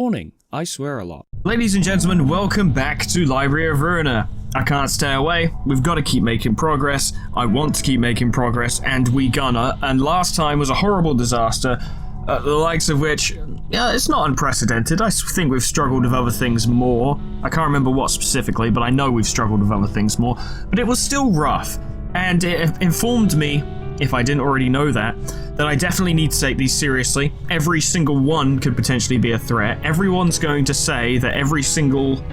Warning, I swear a lot. Ladies and gentlemen, welcome back to Library of Ruina. I can't stay away. We've got to keep making progress. I want to keep making progress, and we gonna. And last time was a horrible disaster, the likes of which, yeah, it's not unprecedented. I think we've struggled with other things more. I can't remember what specifically, but I know we've struggled with other things more. But it was still rough, and it informed me, if I didn't already know that I definitely need to take these seriously. Every single one could potentially be a threat. Everyone's going to say that every single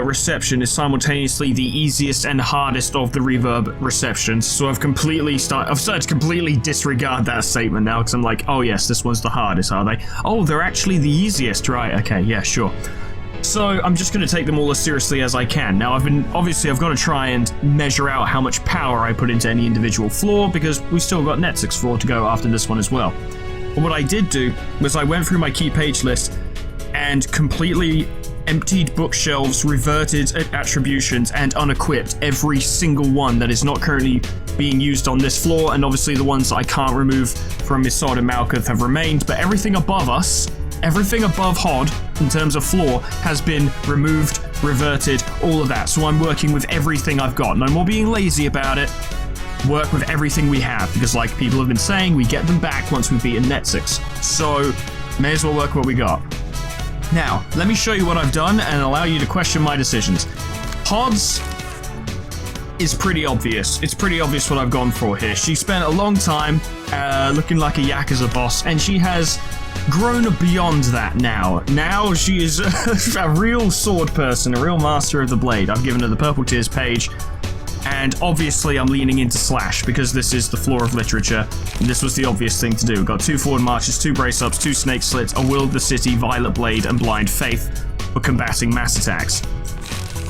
reception is simultaneously the easiest and hardest of the reverb receptions. So I've started to completely disregard that statement now, because I'm like, oh yes, this one's the hardest, are they? Oh, they're actually the easiest, right? Okay, yeah, sure. So I'm just going to take them all as seriously as I can. Now, I've got to try and measure out how much power I put into any individual floor, because we still got Net 6 floor to go after this one as well. But what I did do was I went through my key page list and completely emptied bookshelves, reverted attributions, and unequipped every single one that is not currently being used on this floor, and obviously the ones that I can't remove from Isod and Malkuth have remained, but everything above us, everything above Hod, in terms of floor, has been removed, reverted, all of that. So I'm working with everything I've got. No more being lazy about it. Work with everything we have, because like people have been saying, we get them back once we've beaten Net 6. So, may as well work with what we got. Now, let me show you what I've done and allow you to question my decisions. Hod's is pretty obvious. It's pretty obvious what I've gone for here. She spent a long time looking like a Yakuza boss, and she has grown beyond that now. Now she is a real sword person, a real master of the blade. I've given her the Purple Tears page, and obviously I'm leaning into Slash, because this is the floor of literature, and this was the obvious thing to do. We've got 2 forward marches, 2 brace-ups, 2 snake slits, a Will of the City, Violet Blade, and Blind Faith for combating mass attacks.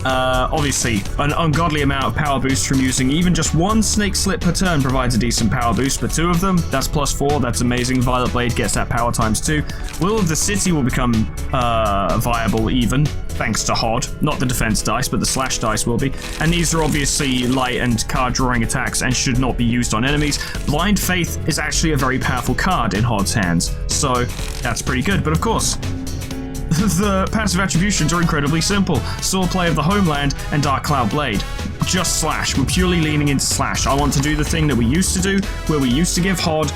Obviously, an ungodly amount of power boost from using even just 1 snake slit per turn provides a decent power boost, but 2 of them, that's +4, that's amazing. Violet Blade gets that power ×2. Will of the City will become viable even, thanks to Hod. Not the defense dice, but the slash dice will be. And these are obviously light and card drawing attacks and should not be used on enemies. Blind Faith is actually a very powerful card in Hod's hands, so that's pretty good. But of course, the passive attributions are incredibly simple. Swordplay of the Homeland and Dark Cloud Blade. Just Slash. We're purely leaning into Slash. I want to do the thing that we used to do, where we used to give Hod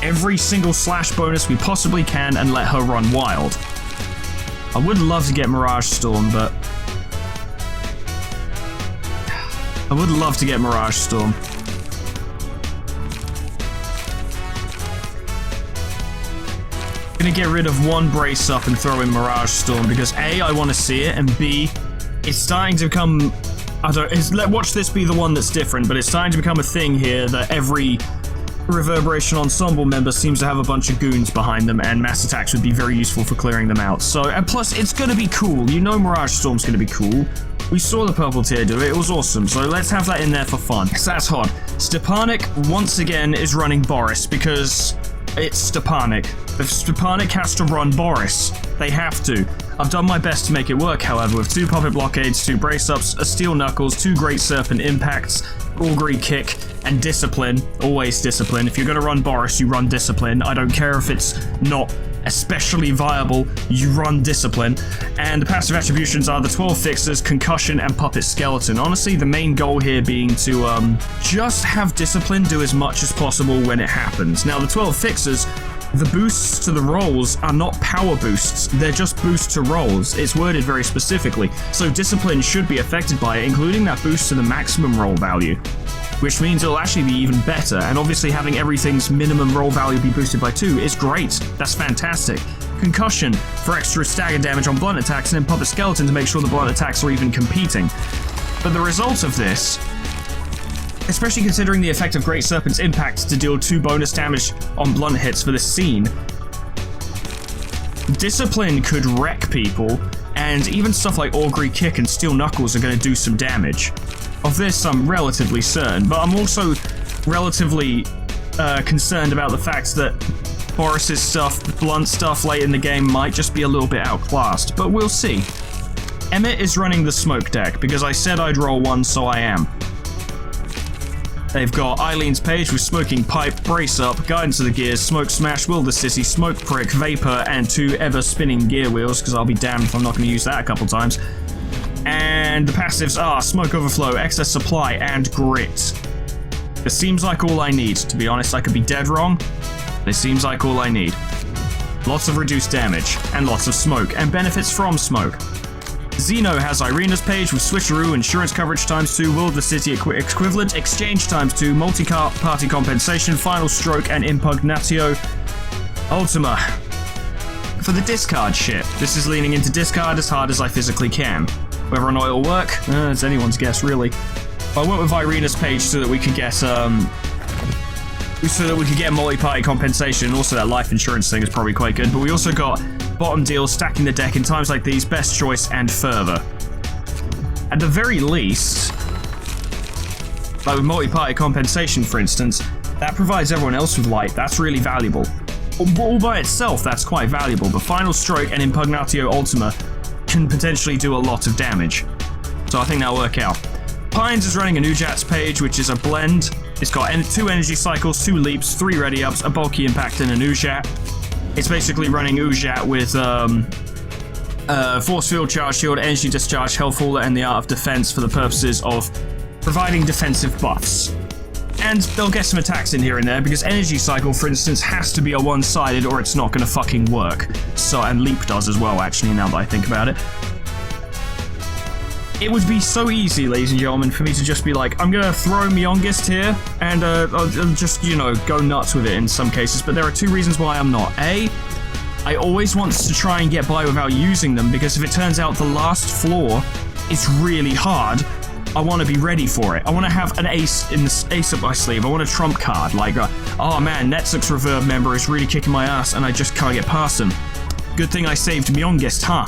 every single Slash bonus we possibly can and let her run wild. I would love to get Mirage Storm, but I would love to get Mirage Storm. Gonna get rid of 1 brace up and throw in Mirage Storm, because A, I want to see it, and B, it's starting to become, watch this be the one that's different, but it's starting to become a thing here that every Reverberation Ensemble member seems to have a bunch of goons behind them, and mass attacks would be very useful for clearing them out. So, and plus, it's gonna be cool. You know Mirage Storm's gonna be cool. We saw the Purple Tier do it, it was awesome, so let's have that in there for fun. So that's Hod. Stepanek, once again, is running Boris, because it's Stepanek. If Stepanek has to run Boris, they have to. I've done my best to make it work, however, with 2 Puppet Blockades, 2 Brace-Ups, a Steel Knuckles, 2 Great Serpent Impacts, Augury Kick, and Discipline. Always Discipline. If you're going to run Boris, you run Discipline. I don't care if it's not especially viable, you run Discipline. And the passive attributions are the 12 Fixers, Concussion, and Puppet Skeleton. Honestly, the main goal here being to just have Discipline do as much as possible when it happens. Now, the 12 Fixers, the boosts to the rolls are not power boosts, they're just boosts to rolls. It's worded very specifically, so Discipline should be affected by it, including that boost to the maximum roll value, which means it'll actually be even better, and obviously having everything's minimum roll value be boosted by 2 is great. That's fantastic. Concussion for extra stagger damage on blunt attacks, and then Puppet Skeleton to make sure the blunt attacks are even competing. But the result of this, especially considering the effect of Great Serpent's impact to deal 2 bonus damage on blunt hits for this scene, Discipline could wreck people, and even stuff like Augury Kick and Steel Knuckles are going to do some damage. Of this, I'm relatively certain, but I'm also relatively concerned about the fact that Boris's stuff, blunt stuff late in the game might just be a little bit outclassed, but we'll see. Emmett is running the smoke deck, because I said I'd roll 1, so I am. They've got Eileen's page with Smoking Pipe, Brace Up, Guidance of the Gears, Smoke Smash, Will the City, Smoke Prick, Vapor, and 2 ever-spinning gear wheels, because I'll be damned if I'm not going to use that a couple times. And the passives are Smoke Overflow, Excess Supply, and Grit. It seems like all I need, to be honest. I could be dead wrong, but it seems like all I need. Lots of reduced damage, and lots of smoke, and benefits from smoke. Xeno has Irina's page with Switcheroo, Insurance Coverage ×2, Will of the City Equivalent, Exchange ×2, Multi-Party Compensation, Final Stroke, and Impugnatio Ultima. For the discard shit, this is leaning into discard as hard as I physically can. Whether or not it'll work, it's anyone's guess, really. I went with Irina's page so that we could get multi-party compensation. Also, that life insurance thing is probably quite good. But we also got bottom deal, stacking the deck in times like these, best choice, and further. At the very least, like with multi-party compensation, for instance, that provides everyone else with light. That's really valuable. All by itself, that's quite valuable. But Final Stroke and Impugnatio Ultima can potentially do a lot of damage. So I think that'll work out. Pines is running a Ujat's page, which is a blend. It's got 2 energy cycles, 2 leaps, 3 ready ups, a bulky impact, and an Ujat. It's basically running Ujat with Force Field, Charge Shield, Energy Discharge, Health Hauler, and the Art of Defense for the purposes of providing defensive buffs. And they'll get some attacks in here and there, because Energy Cycle, for instance, has to be a one-sided or it's not going to fucking work. So, and Leap does as well, actually, now that I think about it. It would be so easy, ladies and gentlemen, for me to just be like, I'm gonna throw Myongist here, and I'll just, go nuts with it in some cases, but there are 2 reasons why I'm not. A, I always want to try and get by without using them, because if it turns out the last floor is really hard, I want to be ready for it. I want to have an ace up my sleeve. I want a trump card, like, oh man, Netsuk's Reverb member is really kicking my ass, and I just can't get past him. Good thing I saved Myongist, huh?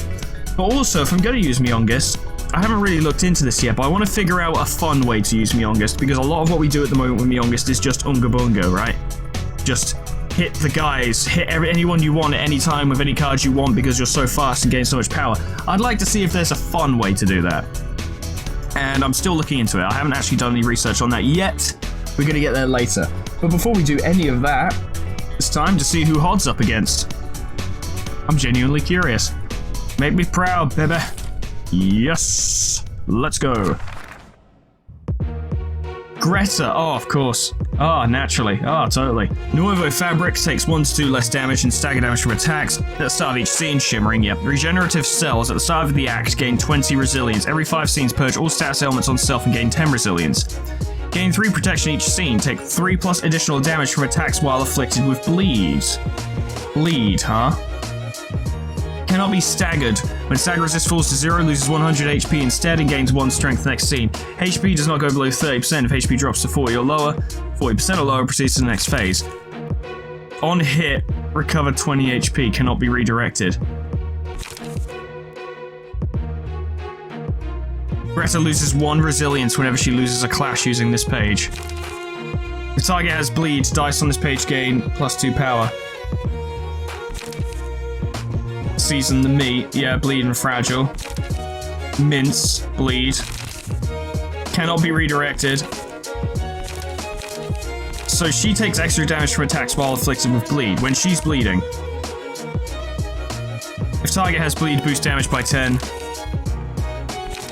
But also, if I'm gonna use Myongist, I haven't really looked into this yet, but I want to figure out a fun way to use Myongist, because a lot of what we do at the moment with Myongist is just Unga Bunga, right? Just hit the guys, hit anyone you want at any time with any cards you want because you're so fast and gain so much power. I'd like to see if there's a fun way to do that. And I'm still looking into it. I haven't actually done any research on that yet. We're going to get there later. But before we do any of that, it's time to see who Hod's up against. I'm genuinely curious. Make me proud, baby. Yes! Let's go. Greta, oh, of course. Oh, naturally. Oh, totally. Nuevo Fabric takes 1 to 2 less damage and stagger damage from attacks at the start of each scene. Shimmering, yep. Regenerative Cells at the start of the act gain 20 resilience. Every 5 scenes purge all stats elements on self and gain 10 resilience. Gain 3 protection each scene. Take 3 plus additional damage from attacks while afflicted with bleed. Bleed, huh? Cannot be staggered. When stagger resist falls to 0, loses 100 HP instead and gains 1 strength next scene. HP does not go below 30%. If HP drops to 40 or lower, 40% or lower, proceeds to the next phase. On hit, recover 20 HP, cannot be redirected. Greta loses 1 resilience whenever she loses a clash using this page. If target has bleed, dice on this page gain +2 power. Season the meat, yeah, bleed and fragile. Mince, bleed. Cannot be redirected. So she takes extra damage from attacks while afflicted with bleed, when she's bleeding. If target has bleed, boost damage by 10.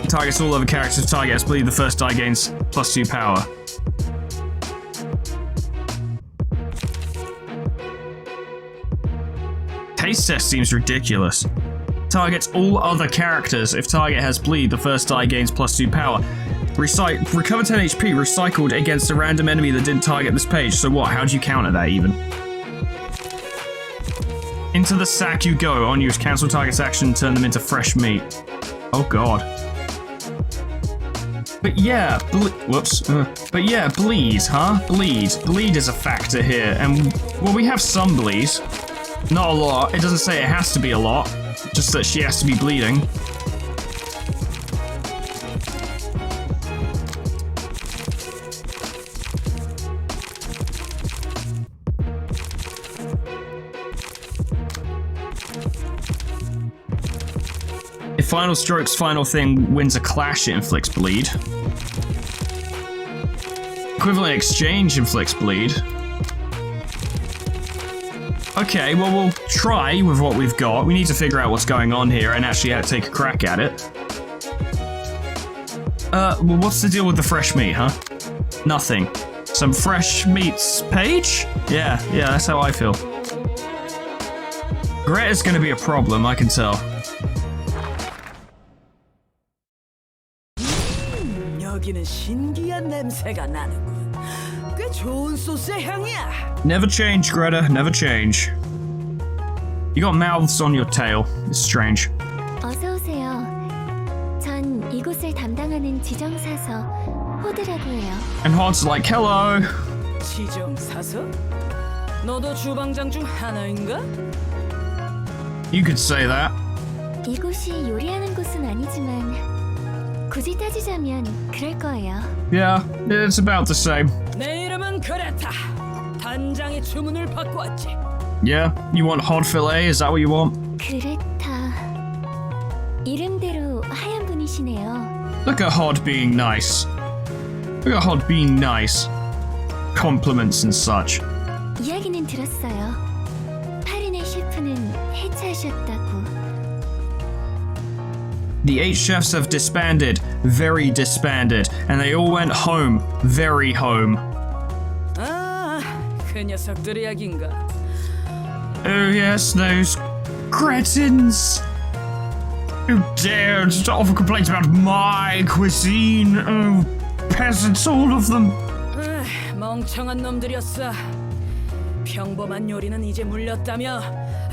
Targets all other characters. If target has bleed, the first die gains +2 power. Taste test seems ridiculous. Targets all other characters. If target has bleed, the first die gains +2 power. Recover 10 HP recycled against a random enemy that didn't target this page. So what? How do you counter that even? Into the sack you go. On use cancel target's action, turn them into fresh meat. Oh god. But yeah, but yeah, bleed, huh? Bleed. Bleed is a factor here, and well, we have some bleed. Not a lot. It doesn't say it has to be a lot, just that she has to be bleeding. If Final Stroke's final thing wins a clash, it inflicts bleed. Equivalent exchange inflicts bleed. Okay, well, we'll try with what we've got. We need to figure out what's going on here and actually take a crack at it. Well, what's the deal with the fresh meat, huh? Nothing. Some fresh meats page? Yeah, that's how I feel. Greta's gonna be a problem, I can tell. 여기는 신기한 냄새가 나는군. 꽤 좋은 소스의 향이야. Never change, Greta. Never change. You got mouths on your tail. It's strange. 어서 오세요. 전 이곳을 담당하는 지정사서 호드라고 해요. And Hod's like, hello. 지정사서? 너도 주방장 중 하나인가? You could say that. 이곳이 요리하는 곳은 아니지만 굳이 따지자면 그럴 거예요. Yeah, it's about the same. 내 이름은 그레타. 단장의 주문을 받고 왔지. Yeah, you want hod fillet? Is that what you want? 그레타. 이름대로 하얀 분이시네요. Look at Hod being nice. Look at Hod being nice. Compliments and such. 이야기는 들었어요. 파른의 셰프는 해체하셨다고. The 8 chefs have disbanded, very disbanded, and they all went home, very home. 아, 그 녀석들 이야기인가? Oh yes, those cretins who dared to offer complaints about my cuisine. Oh, peasants, all of them. 멍청한 놈들이었어. 평범한 요리는 이제 물렸다며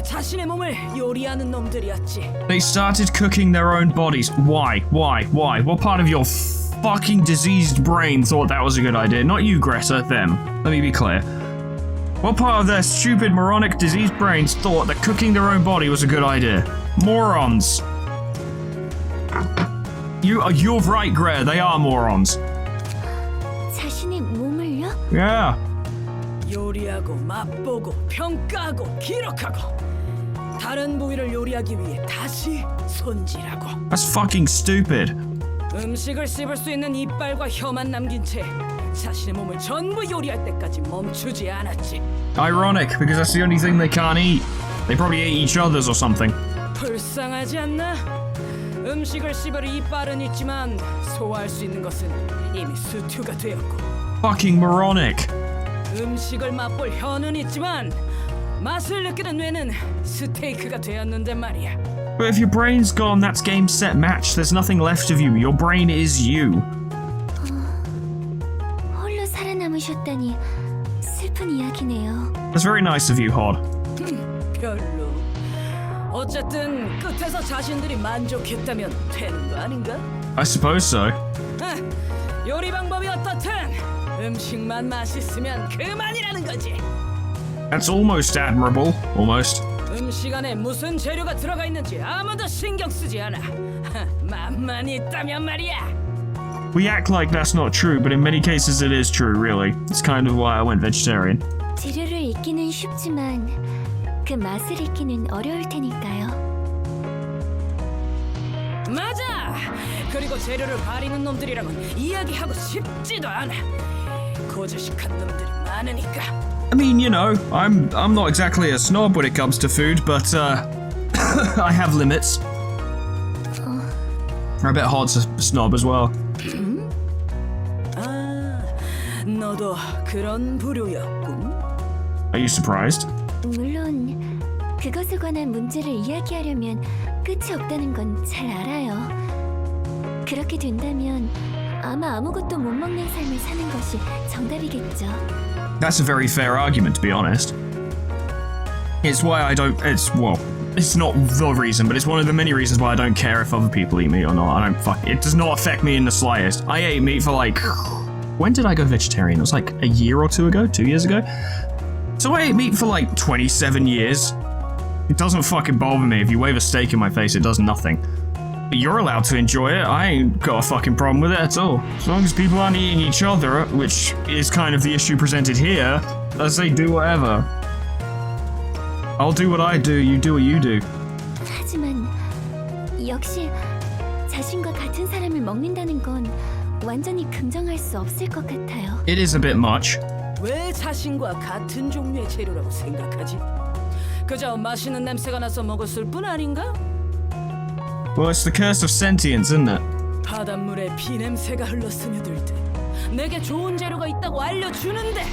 자신의 몸을 요리하는 놈들이었지. They started cooking their own bodies. Why? What part of your fucking diseased brain thought that was a good idea? Not you, Greta, them. Let me be clear. What part of their stupid, moronic, diseased brains thought that cooking their own body was a good idea? Morons. You're right, Greta, they are morons. 자신의 몸을요? Yeah. 요리하고 맛보고 평가하고 기록하고 다른 부위를 요리하기 위해 다시 손질하고 That's fucking stupid. 음식을 씹을 수 있는 이빨과 혀만 남긴 채 자신의 몸을 전부 요리할 때까지 멈추지 않았지. Ironic, because that's the only thing they can't eat. They probably ate each other's or something. 불쌍하지 않나? 음식을 씹을 이빨은 있지만 소화할 수 있는 것은 이미 수투가 되었고 Fucking moronic. 음식을 맛볼 혀는 있지만 맛을 느끼는 뇌는 스테이크가 되었는데 말이야. But if your brain's gone, that's game, set, match. There's nothing left of you. Your brain is you. 홀로 살아남으셨다니 슬픈 이야기네요. That's very nice of you, Hod. 별로. 어쨌든 끝에서 자신들이 만족했다면 되는 거 아닌가? I suppose so. 요리 방법이 어떻든 음식만 맛있으면 그만이라는 거지. That's almost admirable. Almost. 음식 안에 무슨 재료가 들어가 있는지 아무도 신경 쓰지 않아. 맛만 있다면 말이야. We act like that's not true, but in many cases it is true, really. It's kind of why I went vegetarian. 재료를 잊기는 쉽지만 그 맛을 잊기는 어려울 테니까요. 맞아. 그리고 재료를 가리는 놈들이랑은 이야기하고 싶지도 않아. 고저식한 놈들이 많으니까. I mean, you know, I'm not exactly a snob when it comes to food, but I have limits. I bet Hod's a snob as well. 아, 너도 그런 부류였군. Are you surprised? 물론 그것에 관한 문제를 이야기하려면 끝이 없다는 건 잘 알아요. 그렇게 된다면 아마 아무것도 못 먹는 삶을 사는 것이 정답이겠죠. That's a very fair argument, to be honest. It's why I don't. It's not the reason, but it's one of the many reasons why I don't care if other people eat meat or not. I don't fuck. It does not affect me in the slightest. I ate meat for like. When did I go vegetarian? It was like a year or two ago, 2 years ago. So I ate meat for like 27 years. It doesn't fucking bother me. If you wave a steak in my face, it does nothing. But you're allowed to enjoy it. I ain't got a fucking problem with it at all. As long as people aren't eating each other, which is kind of the issue presented here, I say do whatever. I'll do what I do, you do what you do. 하지만 역시 자신과 같은 사람을 먹는다는 건 완전히 긍정할 수 없을 것 같아요. It is a bit much. 왜 자신과 같은 종류의 재료라고 생각하지? 그저 맛있는 냄새가 나서 먹었을 뿐 아닌가? Well, it's the curse of sentience, isn't it? 바닷물에 비냄새가 흘러 스며들 듯 내게 좋은 재료가 있다고 알려주는데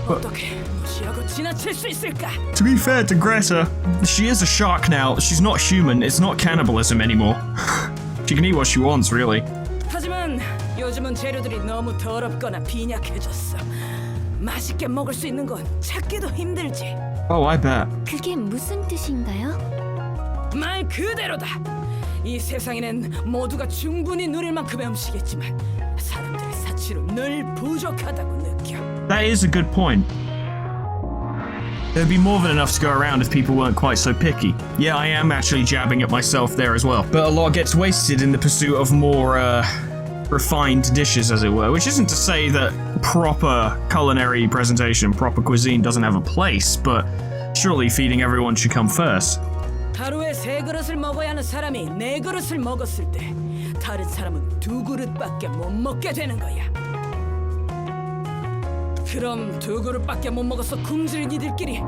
어떻게 무시하고 지나칠 수 있을까? To be fair to Greta, she is a shark now. She's not human. It's not cannibalism anymore. She can eat what she wants, really. 하지만 요즘은 재료들이 너무 더럽거나 빈약해졌어. 맛있게 먹을 수 있는 건 찾기도 힘들지. Oh, I bet. 그게 무슨 뜻인가요? 말 그대로다. 이 세상에는 모두가 충분히 누릴 만큼의 음식이지만 사람들의 사치로 늘 부족하다고 느껴. That is a good point. There'd be more than enough to go around if people weren't quite so picky. Yeah, I am actually jabbing at myself there as well. But a lot gets wasted in the pursuit of more, refined dishes, as it were. Which isn't to say that proper culinary presentation, proper cuisine doesn't have a place, but surely feeding everyone should come first. 하루에 3그릇을 먹어야 하는 사람이 4그릇을 먹었을 때 다른 사람은 2그릇밖에 못 먹게 되는 거야. 그럼 2그릇밖에 못 먹어서 굶주린 이들끼리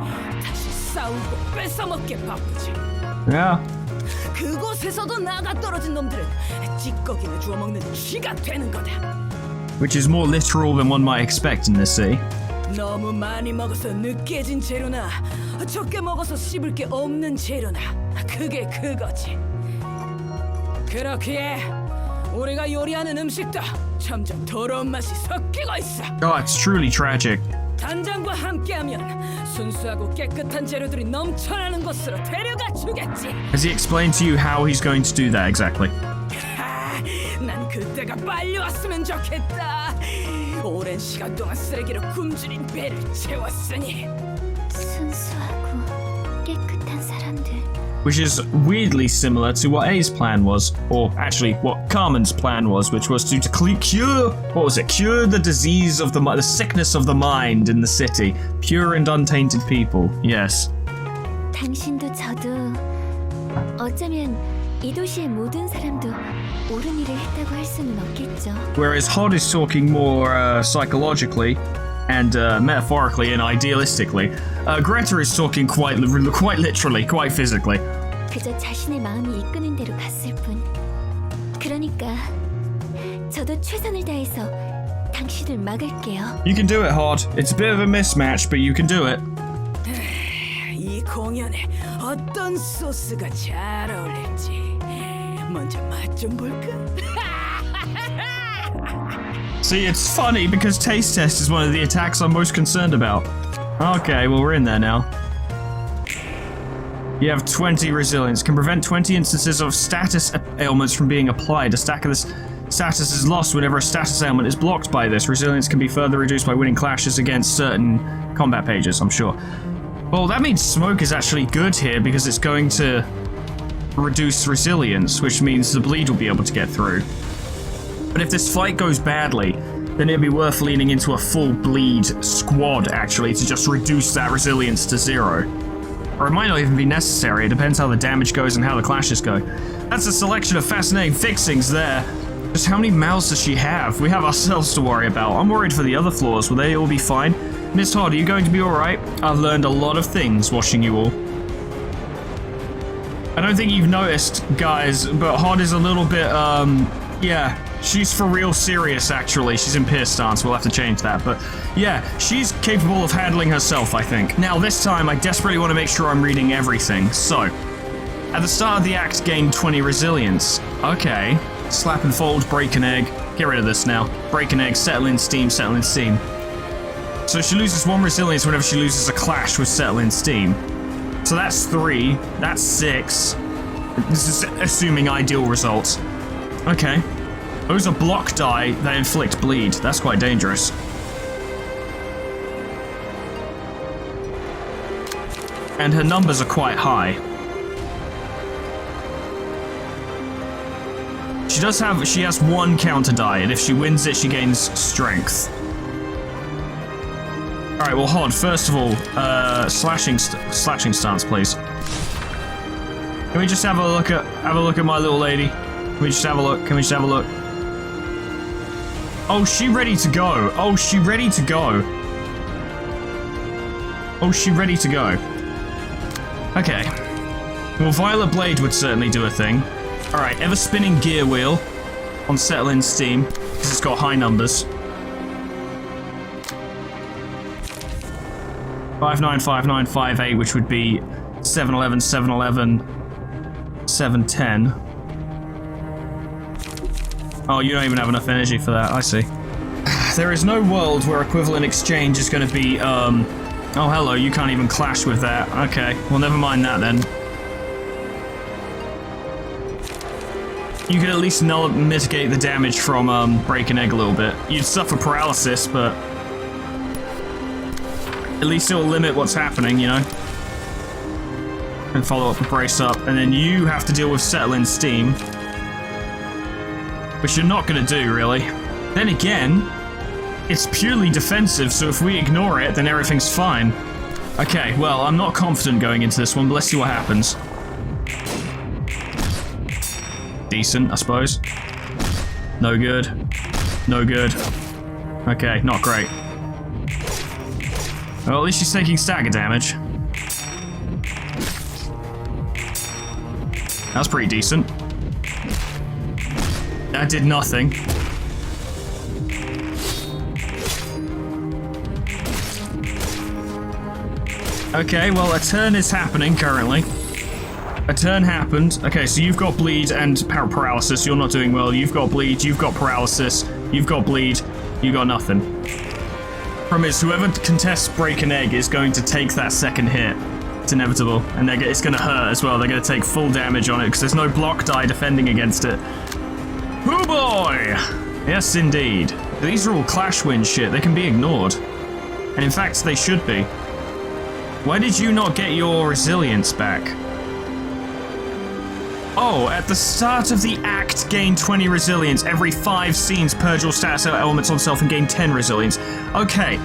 다시 싸우고 뺏어먹게 바쁘지. Yeah. 그곳에서도 나가 떨어진 놈들은 찌꺼기를 주워 먹는 쥐가 되는 거다. Which is more literal than one might expect in this city. 너무 많이 먹어서 느끼해진 재료나 적게 먹어서 씹을 게 없는 재료나 그게 그거지. 그렇기에 우리가 요리하는 음식도 점점 더러운 맛이 섞이고 있어. Oh, it's truly tragic. 단장과 함께하면 순수하고 깨끗한 재료들이 넘쳐나는 곳으로 데려가 주겠지. Has he explained to you how he's going to do that exactly? 난 그때가 빨리 왔으면 좋겠다. 오랜 시간 동안 쓰레기로 굶주린 배를 채웠으니. 순수하고 깨끗한 사람들. Which is weirdly similar to what A's plan was, or actually what Carmen's plan was, which was to cure the disease of the sickness of the mind in the city. Pure and untainted people, yes. 당신도 저도 어쩌면 이 도시의 모든 사람도 옳은 일을 했다고 할 수는 없겠죠. Whereas Hod is talking more psychologically and metaphorically and idealistically, Greta is talking quite literally, quite physically. 그저 자신의 마음이 이끄는 대로 갔을 뿐. 그러니까 저도 최선을 다해서 당신을 막을게요. You can do it, Hod. It's a bit of a mismatch, but you can do it. 이 공연에 어떤 소스가 잘 어울릴지 먼저 맛 좀 볼까? See, it's funny because taste test is one of the attacks I'm most concerned about. Okay, well, we're in there now. You have 20 resilience. Can prevent 20 instances of status ailments from being applied. A stack of this status is lost whenever a status ailment is blocked by this. Resilience can be further reduced by winning clashes against certain combat pages, I'm sure. Well, that means smoke is actually good here because it's going to reduce resilience, which means the bleed will be able to get through. But if this fight goes badly, then it'd be worth leaning into a full bleed squad, actually, to just reduce that resilience to 0. Or it might not even be necessary, it depends how the damage goes and how the clashes go. That's a selection of fascinating fixings there. Just how many mouths does she have? We have ourselves to worry about. I'm worried for the other floors. Will they all be fine? Miss Hod, are you going to be alright? I've learned a lot of things watching you all. I don't think you've noticed, guys, but Hod is a little bit, yeah, she's for real serious, actually. She's in Pierce stance, we'll have to change that, but yeah, she's capable of handling herself, I think. Now, this time, I desperately want to make sure I'm reading everything, so. At the start of the act, gain 20 resilience. Okay. Slap and fold, break an egg. Get rid of this now. Break an egg, settle in steam, settle in steam. So she loses 1 resilience whenever she loses a clash with settle in steam. So that's 3, that's 6. This is assuming ideal results. Okay. Those are block die that inflict bleed. That's quite dangerous. And her numbers are quite high. She has 1 counter die, and if she wins it, she gains strength. Alright, well, Hod, first of all, slashing stance, please. Can we just have a look at my little lady? Can we just have a look? Oh, she ready to go. Oh, she ready to go. Oh, she ready to go. Okay. Well, Violet Blade would certainly do a thing. Alright, ever spinning gear wheel on Settle in Steam, because it's got high numbers. 595958, which would be 711, 711, 710. Oh, you don't even have enough energy for that, I see. There is no world where equivalent exchange is going to be, oh, hello, you can't even clash with that. Okay, well, never mind that then. You could at least mitigate the damage from break an egg a little bit. You'd suffer paralysis, but at least it'll limit what's happening, you know? And follow up with brace up, and then you have to deal with Settle in Steam. Which you're not going to do, really. Then again, it's purely defensive, so if we ignore it, then everything's fine. Okay, well, I'm not confident going into this one, but let's see what happens. Decent, I suppose. No good. No good. Okay, not great. Well, at least she's taking stagger damage. That's pretty decent. That did nothing. Okay, well, a turn is happening currently. A turn happened. Okay, so you've got bleed and paralysis. You're not doing well. You've got bleed. You've got paralysis. You've got bleed. You got nothing. Problem is, whoever contests break an egg is going to take that second hit. It's inevitable, and it's going to hurt as well. They're going to take full damage on it because there's no block die defending against it. Oh boy! Yes, indeed. These are all clash win shit. They can be ignored. And in fact, they should be. Why did you not get your resilience back? Oh, at the start of the act, gain 20 resilience. Every 5 scenes, purge all status elements on self and gain 10 resilience. Okay.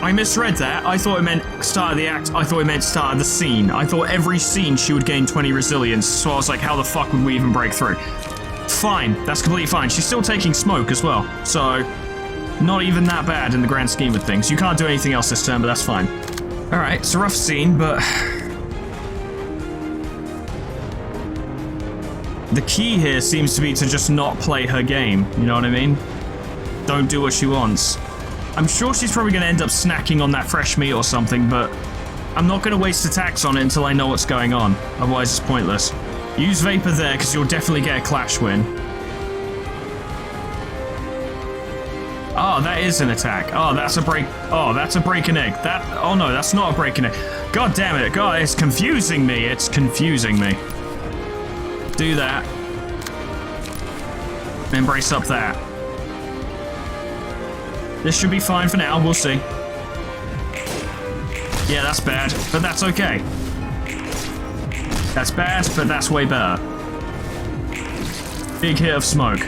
I misread that. I thought it meant start of the act. I thought it meant start of the scene. I thought every scene she would gain 20 resilience. So I was like, how the fuck would we even break through? Fine. That's completely fine. She's still taking smoke as well. So, not even that bad in the grand scheme of things. You can't do anything else this turn, but that's fine. Alright, it's a rough scene, but the key here seems to be to just not play her game, you know what I mean? Don't do what she wants. I'm sure she's probably going to end up snacking on that fresh meat or something, but I'm not going to waste attacks on it until I know what's going on, otherwise it's pointless. Use Vapor there, because you'll definitely get a clash win. Oh, that is an attack. Oh, that's a break. Oh, that's a break an egg. Oh no, that's not a break an egg. God damn it. God, it's confusing me. It's confusing me. Do that. Then brace up that. This should be fine for now. We'll see. Yeah, that's bad, but that's okay. That's bad, but that's way better. Big hit of smoke.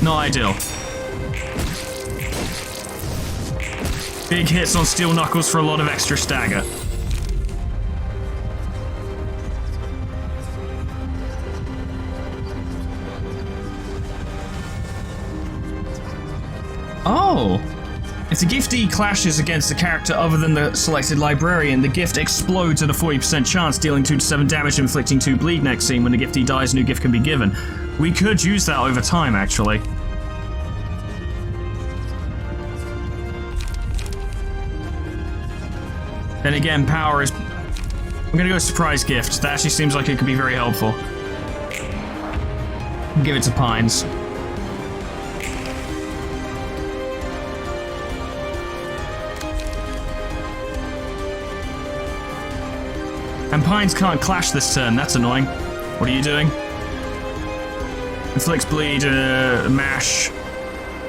Not ideal. Big hits on steel knuckles for a lot of extra stagger. Oh! If the giftee clashes against a character other than the selected librarian, the gift explodes at a 40% chance, dealing 2 to 7 damage and inflicting 2 bleed next scene. When the giftee dies, a new gift can be given. We could use that over time, actually. Then again, power is... I'm gonna go surprise gift. That actually seems like it could be very helpful. Give it to Pines. And Pines can't clash this turn, that's annoying. What are you doing? Inflicts bleed, mash,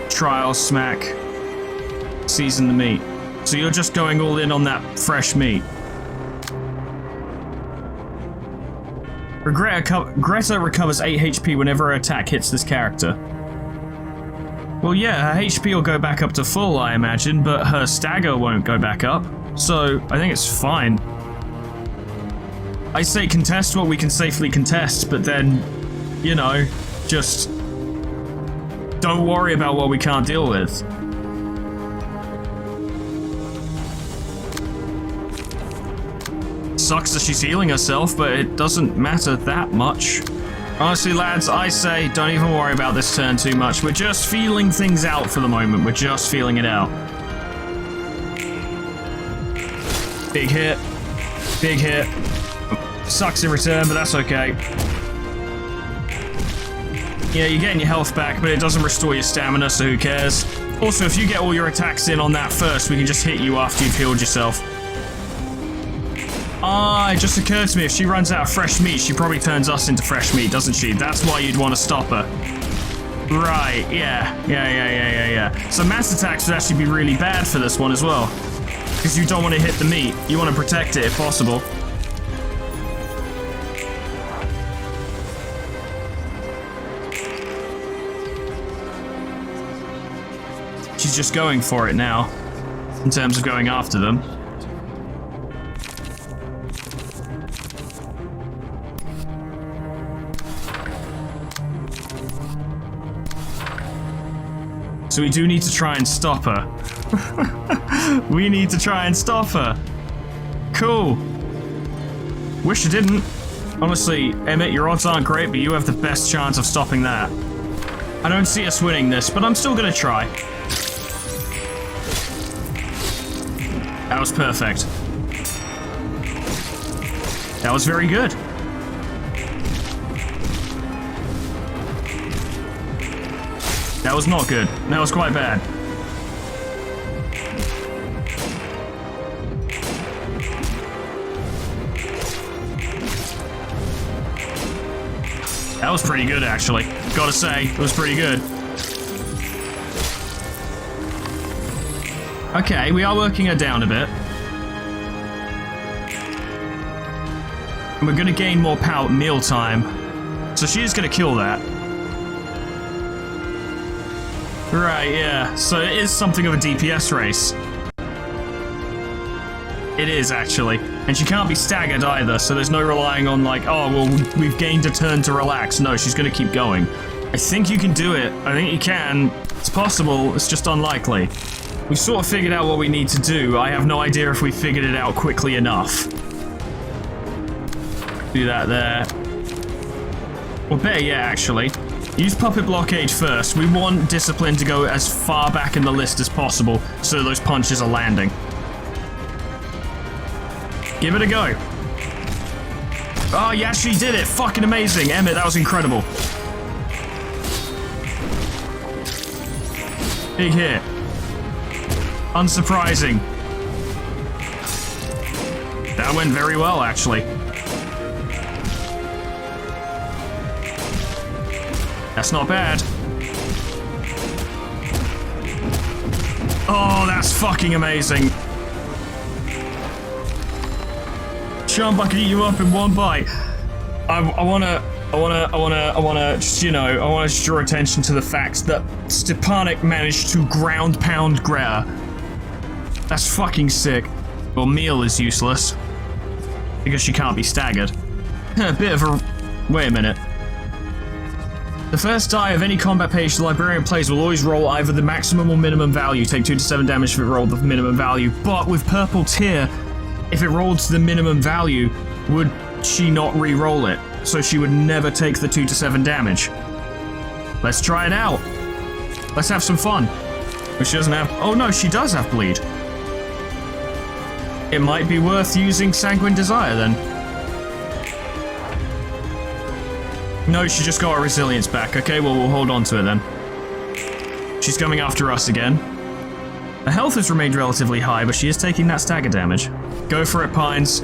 trial, smack, season the meat. So you're just going all in on that fresh meat. Greta recovers 8 HP whenever her attack hits this character. Well, yeah, her HP will go back up to full, I imagine, but her stagger won't go back up. So I think it's fine. I say contest what we can safely contest, but then, you know, just don't worry about what we can't deal with. Sucks that she's healing herself, but it doesn't matter that much. Honestly, lads, I say don't even worry about this turn too much. We're just feeling things out for the moment. We're just feeling it out. Big hit. Big hit. Sucks in return, but that's okay. Yeah, you're getting your health back, but it doesn't restore your stamina, so who cares? Also, if you get all your attacks in on that first, we can just hit you after you've healed yourself. Ah, it just occurred to me, if she runs out of fresh meat, she probably turns us into fresh meat, doesn't she? That's why you'd want to stop her. Right, yeah. So mass attacks would actually be really bad for this one as well. Because you don't want to hit the meat. You want to protect it if possible. She's just going for it now, in terms of going after them. So we do need to try and stop her. We need to try and stop her. Cool. Wish I didn't. Honestly, Emmett, your odds aren't great, but you have the best chance of stopping that. I don't see us winning this, but I'm still gonna try. That was perfect. That was very good. That was not good. That was quite bad. That was pretty good, actually. Gotta say, it was pretty good. Okay, we are working her down a bit. And we're gonna gain more power at mealtime. So she is gonna kill that. Right, yeah. So it is something of a DPS race. It is, actually. And she can't be staggered either, so there's no relying on like, oh, well, we've gained a turn to relax. No, she's gonna keep going. I think you can do it. I think you can. It's possible, it's just unlikely. We sort of figured out what we need to do. I have no idea if we figured it out quickly enough. Do that there. Well, better yet, actually. Use Puppet Blockade first. We want Discipline to go as far back in the list as possible so those punches are landing. Give it a go. Oh, yeah, she did it. Fucking amazing. Emmett, that was incredible. Big hit. Unsurprising. That went very well, actually. That's not bad. Oh, that's fucking amazing. Chump, I can eat you up in one bite. I wanna just, you know, I wanna just draw attention to the fact that Stepanek managed to ground pound Greta. That's fucking sick. Well, Meal is useless. Because she can't be staggered. A bit of a... Wait a minute. The first die of any combat page the librarian plays will always roll either the maximum or minimum value. Take 2 to 7 damage if it rolled the minimum value. But with Purple Tear, if it rolled to the minimum value, would she not re-roll it? So she would never take the 2 to 7 damage. Let's try it out. Let's have some fun. But she doesn't have... Oh no, she does have Bleed. It might be worth using Sanguine Desire then. No, she just got her resilience back. Okay, well, we'll hold on to it then. She's coming after us again. Her health has remained relatively high, but she is taking that stagger damage. Go for it, Pines.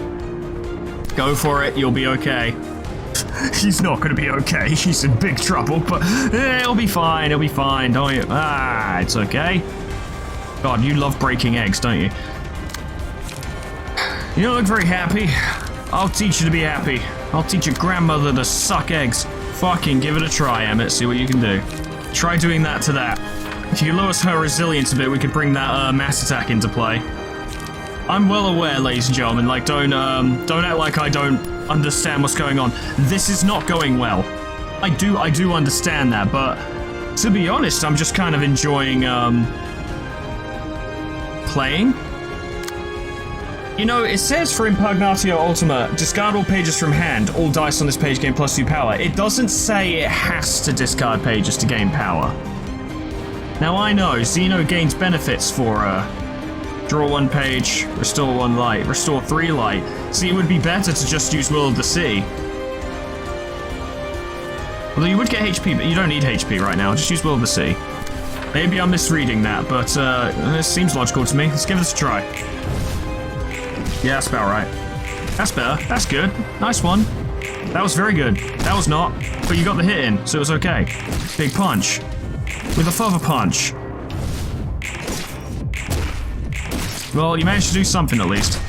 Go for it, you'll be okay. He's not gonna be okay, he's in big trouble, but it'll be fine, don't you? Ah, it's okay. God, you love breaking eggs, don't you? You don't look very happy. I'll teach you to be happy. I'll teach your grandmother to suck eggs. Fucking give it a try, Emmett. See what you can do. Try doing that to that. If you lower her resilience a bit, we could bring that mass attack into play. I'm well aware, ladies and gentlemen. Like, don't act like I don't understand what's going on. This is not going well. I do understand that, but to be honest, I'm just kind of enjoying playing. You know, it says for Impugnatio Ultima, discard all pages from hand. All dice on this page gain +2 power. It doesn't say it has to discard pages to gain power. Now I know, Xeno gains benefits for draw 1 page, restore 1 light, restore 3 light. See, it would be better to just use Will of the Sea. Although you would get HP, but you don't need HP right now. Just use Will of the Sea. Maybe I'm misreading that, but it seems logical to me. Let's give this a try. Yeah, that's about right. That's better. That's good. Nice one. That was very good. That was not. But you got the hit in, so it was okay. Big punch. With a further punch. Well, you managed to do something at least.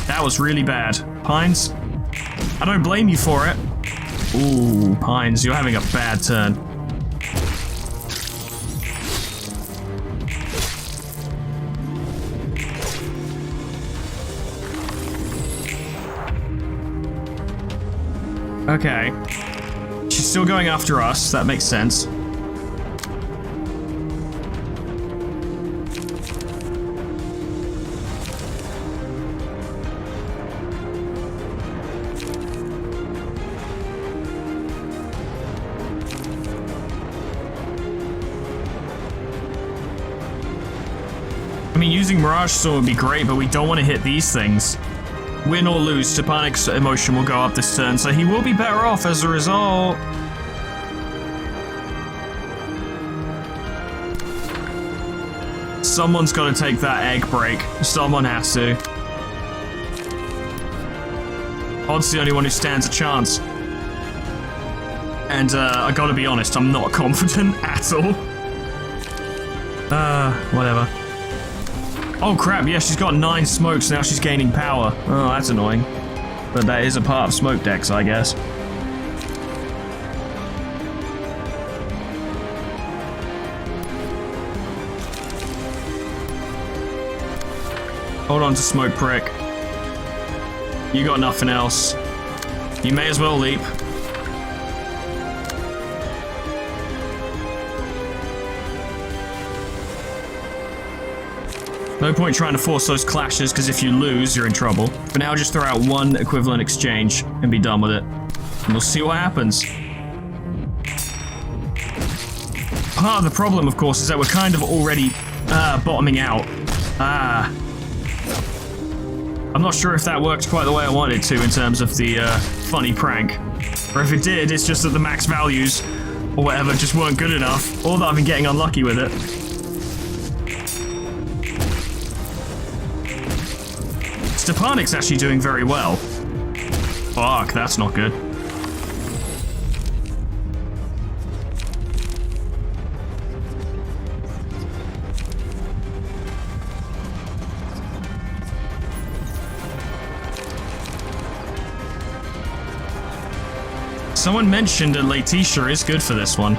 That was really bad. Pines, I don't blame you for it. Ooh, Pines, you're having a bad turn. Okay. She's still going after us. That makes sense. I mean, using Mirage Sword would be great, but we don't want to hit these things. Win or lose, Stepanic's emotion will go up this turn, so he will be better off as a result. Someone's got to take that egg break. Someone has to. Odd's the only one who stands a chance. And I gotta be honest, I'm not confident at all. Whatever. Oh crap, yeah, she's got 9 smokes, now she's gaining power. Oh, that's annoying. But that is a part of smoke decks, I guess. Hold on to smoke prick. You got nothing else. You may as well leap. No point trying to force those clashes, because if you lose, you're in trouble. For now, just throw out 1 equivalent exchange and be done with it. And we'll see what happens. Part of the problem, of course, is that we're kind of already bottoming out. I'm not sure if that worked quite the way I wanted to in terms of the funny prank. Or if it did, it's just that the max values, or whatever, just weren't good enough. Or that I've been getting unlucky with it. Stepanic's actually doing very well. Fuck, that's not good. Someone mentioned that Letitia is good for this one.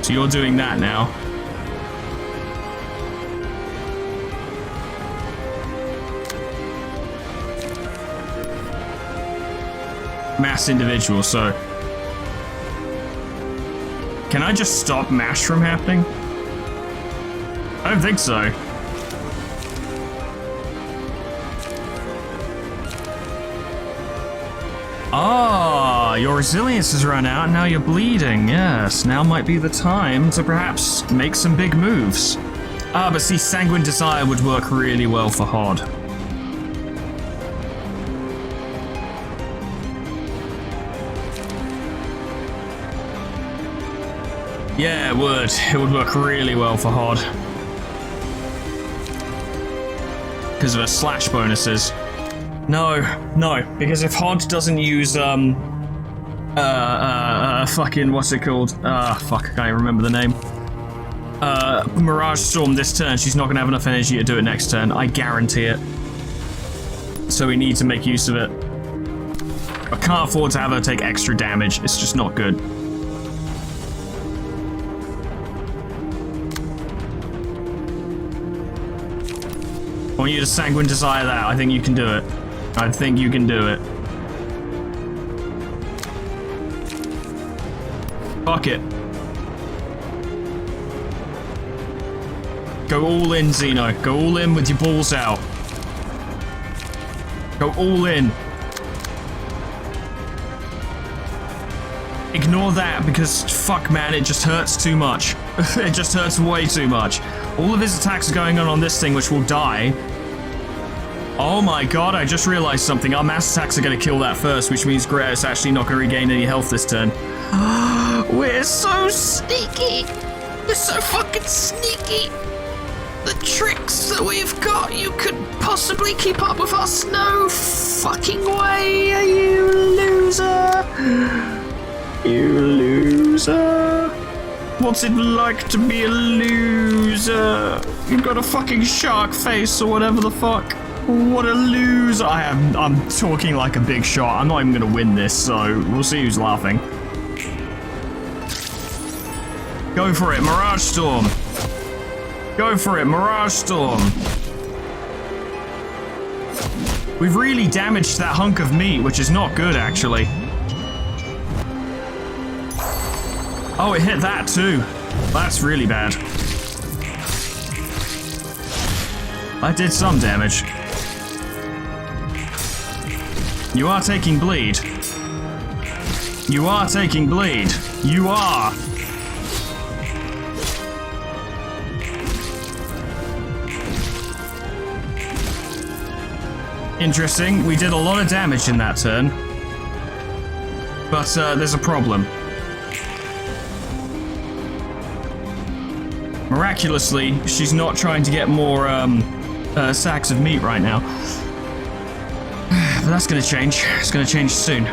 So you're doing that now. Mass individual, so... Can I just stop mash from happening? I don't think so. Ah, your resilience has run out and now you're bleeding. Yes, now might be the time to perhaps make some big moves. Ah, but see, Sanguine Desire would work really well for Hod. Yeah, it would. It would work really well for Hod. Because of her slash bonuses. No, because if Hod doesn't use, fucking, what's it called? Fuck, I can't even remember the name. Mirage Storm this turn, she's not gonna have enough energy to do it next turn. I guarantee it. So we need to make use of it. I can't afford to have her take extra damage. It's just not good. I want you to sanguine desire that. I think you can do it. I think you can do it. Fuck it. Go all in, Xeno. Go all in with your balls out. Go all in. Ignore that because, fuck man, it just hurts too much. It just hurts way too much. All of his attacks are going on this thing, which will die. Oh my god, I just realized something. Our mass attacks are going to kill that first, which means Greta's actually not going to regain any health this turn. We're so sneaky. We're so fucking sneaky. The tricks that we've got, you could possibly keep up with us. No fucking way, you loser. You loser. What's it like to be a loser? You've got a fucking shark face or whatever the fuck. What a loser. I'm talking like a big shot. I'm not even gonna win this, so we'll see who's laughing. Go for it, Mirage Storm. Go for it, Mirage Storm. We've really damaged that hunk of meat, which is not good, actually. Oh, it hit that too. That's really bad. I did some damage. You are taking bleed. You are taking bleed. You are. Interesting. We did a lot of damage in that turn. But there's a problem. Miraculously, she's not trying to get more sacks of meat right now. But that's gonna change. It's gonna change soon.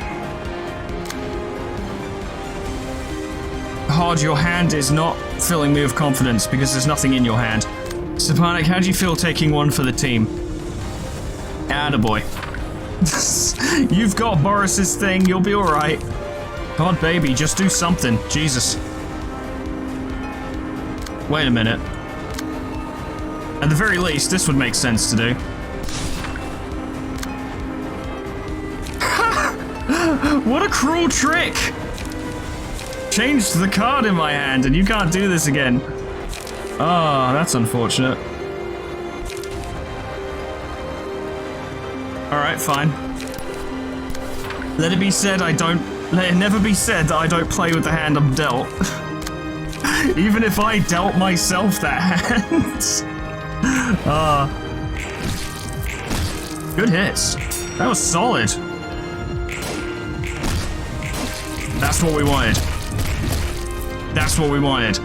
Hard, your hand is not filling me with confidence because there's nothing in your hand. Stepanek, how do you feel taking one for the team? Attaboy. You've got Boris's thing, you'll be alright. God, baby, just do something. Jesus. Wait a minute. At the very least, this would make sense to do. What a cruel trick! Changed the card in my hand and you can't do this again. Oh, that's unfortunate. Alright, fine. Let it be said let it never be said that I don't play with the hand I'm dealt. Even if I dealt myself that hand. Good hits. That was solid. That's what we wanted. That's what we wanted.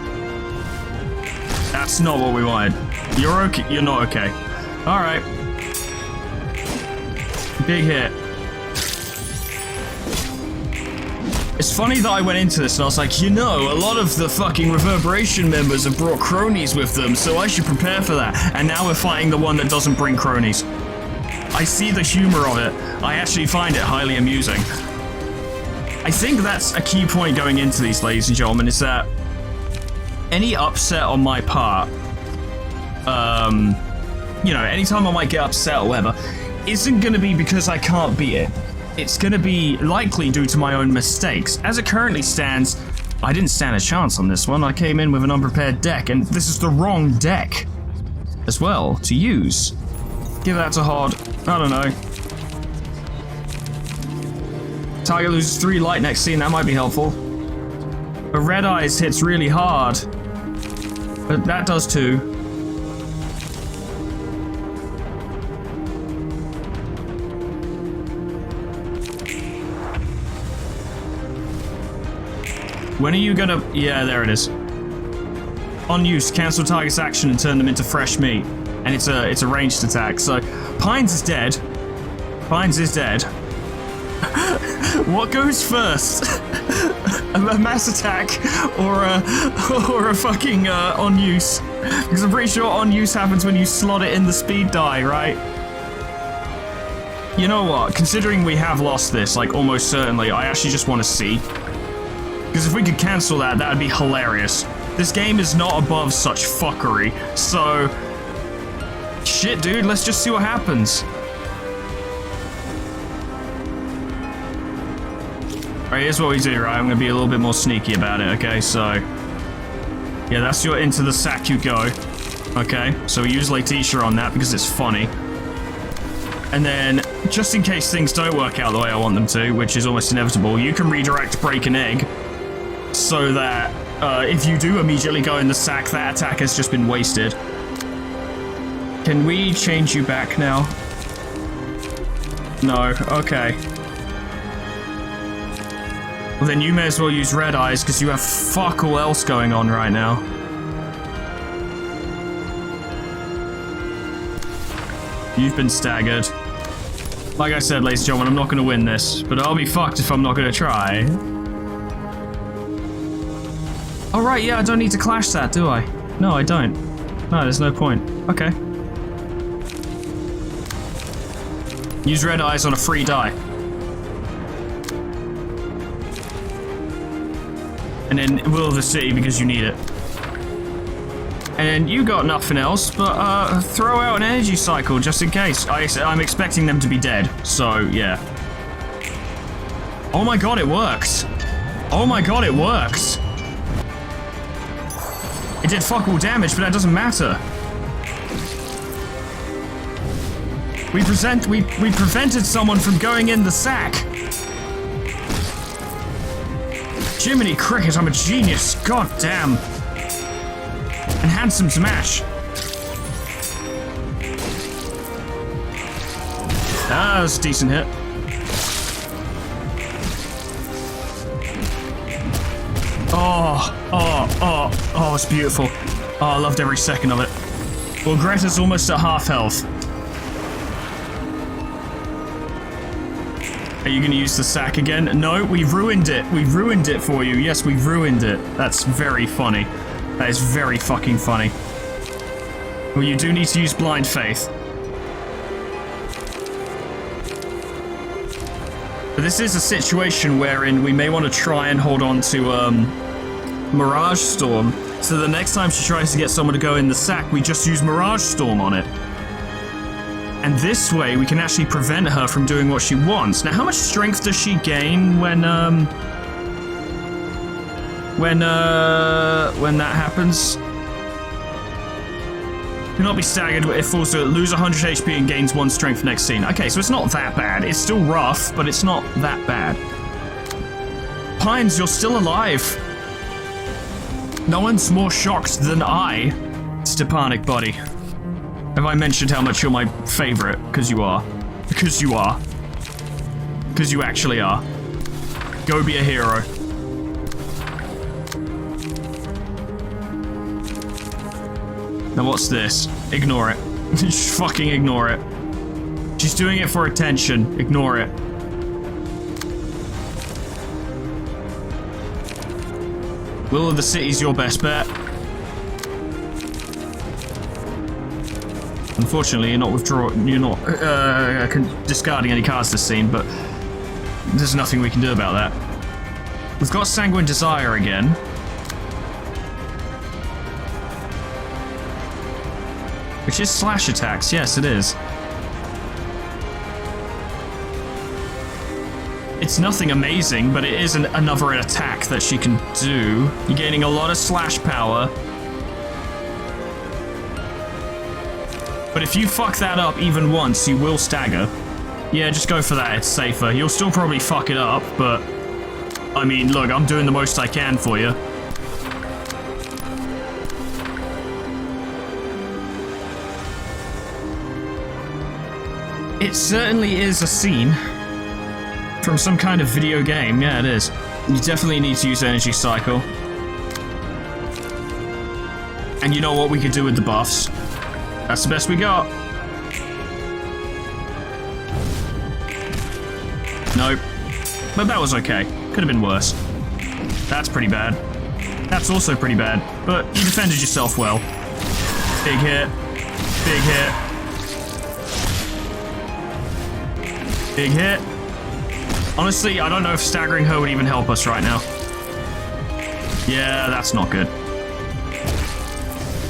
That's not what we wanted. You're okay. You're not okay. Alright. Big hit. It's funny that I went into this and I was like, you know, a lot of the fucking Reverberation members have brought cronies with them, so I should prepare for that. And now we're fighting the one that doesn't bring cronies. I see the humor of it. I actually find it highly amusing. I think that's a key point going into these, ladies and gentlemen, is that any upset on my part, you know, anytime I might get upset or whatever, isn't going to be because I can't beat it. It's going to be likely due to my own mistakes. As it currently stands, I didn't stand a chance on this one. I came in with an unprepared deck, and this is the wrong deck as well to use. Give that to Hod. I don't know. Target loses 3 light next scene. That might be helpful. But Red Eyes hits really hard. But that does too. When are you gonna... Yeah, there it is. On use, cancel target's action and turn them into fresh meat. And it's a ranged attack. So, Pines is dead. Pines is dead. What goes first? A mass attack or a fucking on use? Because I'm pretty sure on use happens when you slot it in the speed die, right? You know what? Considering we have lost this, like almost certainly, I actually just want to see. Because if we could cancel that, that would be hilarious. This game is not above such fuckery, so... shit, dude. Let's just see what happens. Alright, here's what we do, right? I'm gonna be a little bit more sneaky about it, okay? So, yeah, that's your into the sack you go. Okay, so we use Letitia on that because it's funny. And then, just in case things don't work out the way I want them to, which is almost inevitable, you can redirect break an egg so that if you do immediately go in the sack, that attack has just been wasted. Can we change you back now? No, okay. Well, then you may as well use red eyes because you have fuck all else going on right now. You've been staggered. Like I said, ladies and gentlemen, I'm not going to win this, but I'll be fucked if I'm not going to try. Oh, right, yeah, I don't need to clash that, do I? No, I don't. No, there's no point. Okay. Use red eyes on a free die. And then Will of the City because you need it. And you got nothing else, but throw out an energy cycle just in case. I'm expecting them to be dead, so yeah. Oh my god, it works. Oh my god, it works. It did fuck all damage, but that doesn't matter. We prevented someone from going in the sack. Jiminy Cricket, I'm a genius. God damn. And handsome smash. Ah, that was a decent hit. Oh, it's beautiful. Oh, I loved every second of it. Well, Greta's almost at half health. Are you going to use the sack again? No, we've ruined it. We've ruined it for you. Yes, we've ruined it. That's very funny. That is very fucking funny. Well, you do need to use blind faith. But this is a situation wherein we may want to try and hold on to Mirage Storm. So the next time she tries to get someone to go in the sack, we just use Mirage Storm on it. And this way, we can actually prevent her from doing what she wants. Now, how much strength does she gain when that happens? Do not be staggered if falls to lose 100 HP and gains 1 strength next scene. Okay, so it's not that bad. It's still rough, but it's not that bad. Pines, you're still alive. No one's more shocked than I, Stepanik buddy. Have I mentioned how much you're my favorite? Because you are. Because you are. Because you actually are. Go be a hero. Now what's this? Ignore it. Just fucking ignore it. She's doing it for attention. Ignore it. Will of the City's your best bet. Unfortunately, you're not discarding any cards this scene, but there's nothing we can do about that. We've got Sanguine Desire again. Which is slash attacks, yes it is. It's nothing amazing, but it is another attack that she can do. You're gaining a lot of slash power. But if you fuck that up even once, you will stagger. Yeah, just go for that, it's safer. You'll still probably fuck it up, but... I mean, look, I'm doing the most I can for you. It certainly is a scene. From some kind of video game, yeah it is. You definitely need to use Energy Cycle. And you know what we could do with the buffs? That's the best we got. Nope. But that was okay. Could have been worse. That's pretty bad. That's also pretty bad. But you defended yourself well. Big hit. Big hit. Big hit. Honestly, I don't know if staggering her would even help us right now. Yeah, that's not good.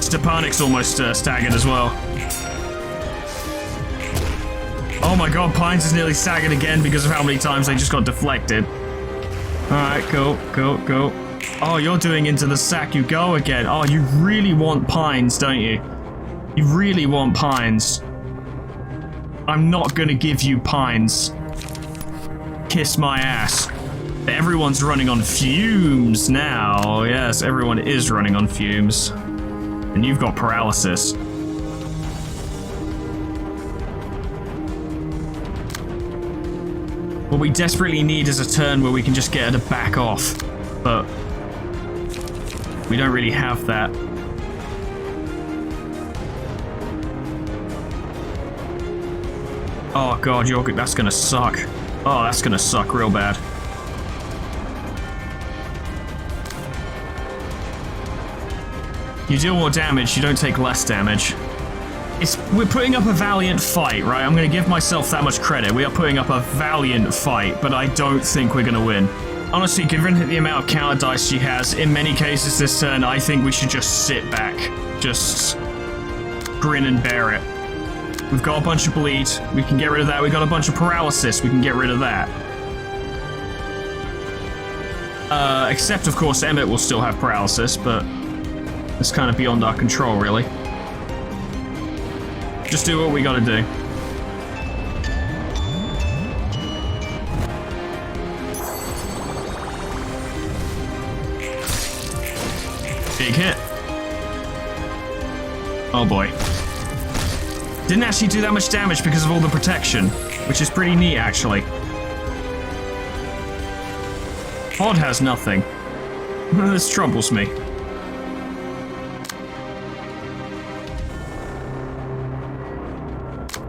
Stepanik's almost staggered as well. Oh my god, Pines is nearly sagging again because of how many times they just got deflected. Alright, go. Oh, you're doing into the sack you go again. Oh, you really want Pines, don't you? You really want Pines. I'm not gonna give you Pines. Kiss my ass. Everyone's running on fumes now. Yes, everyone is running on fumes. And you've got paralysis. What we desperately need is a turn where we can just get her to back off. But we don't really have that. Oh god, that's gonna suck. Oh, that's gonna suck real bad. You deal more damage, you don't take less damage. We're putting up a valiant fight, right? I'm gonna give myself that much credit. We are putting up a valiant fight, but I don't think we're gonna win. Honestly, given the amount of counter dice she has, in many cases this turn, I think we should just sit back. Just grin and bear it. We've got a bunch of bleed. We can get rid of that. We've got a bunch of paralysis. We can get rid of that. Except, of course, Emmett will still have paralysis, but it's kind of beyond our control, really. Just do what we gotta do. Big hit. Oh boy. Didn't actually do that much damage because of all the protection, which is pretty neat, actually. Pod has nothing. This troubles me.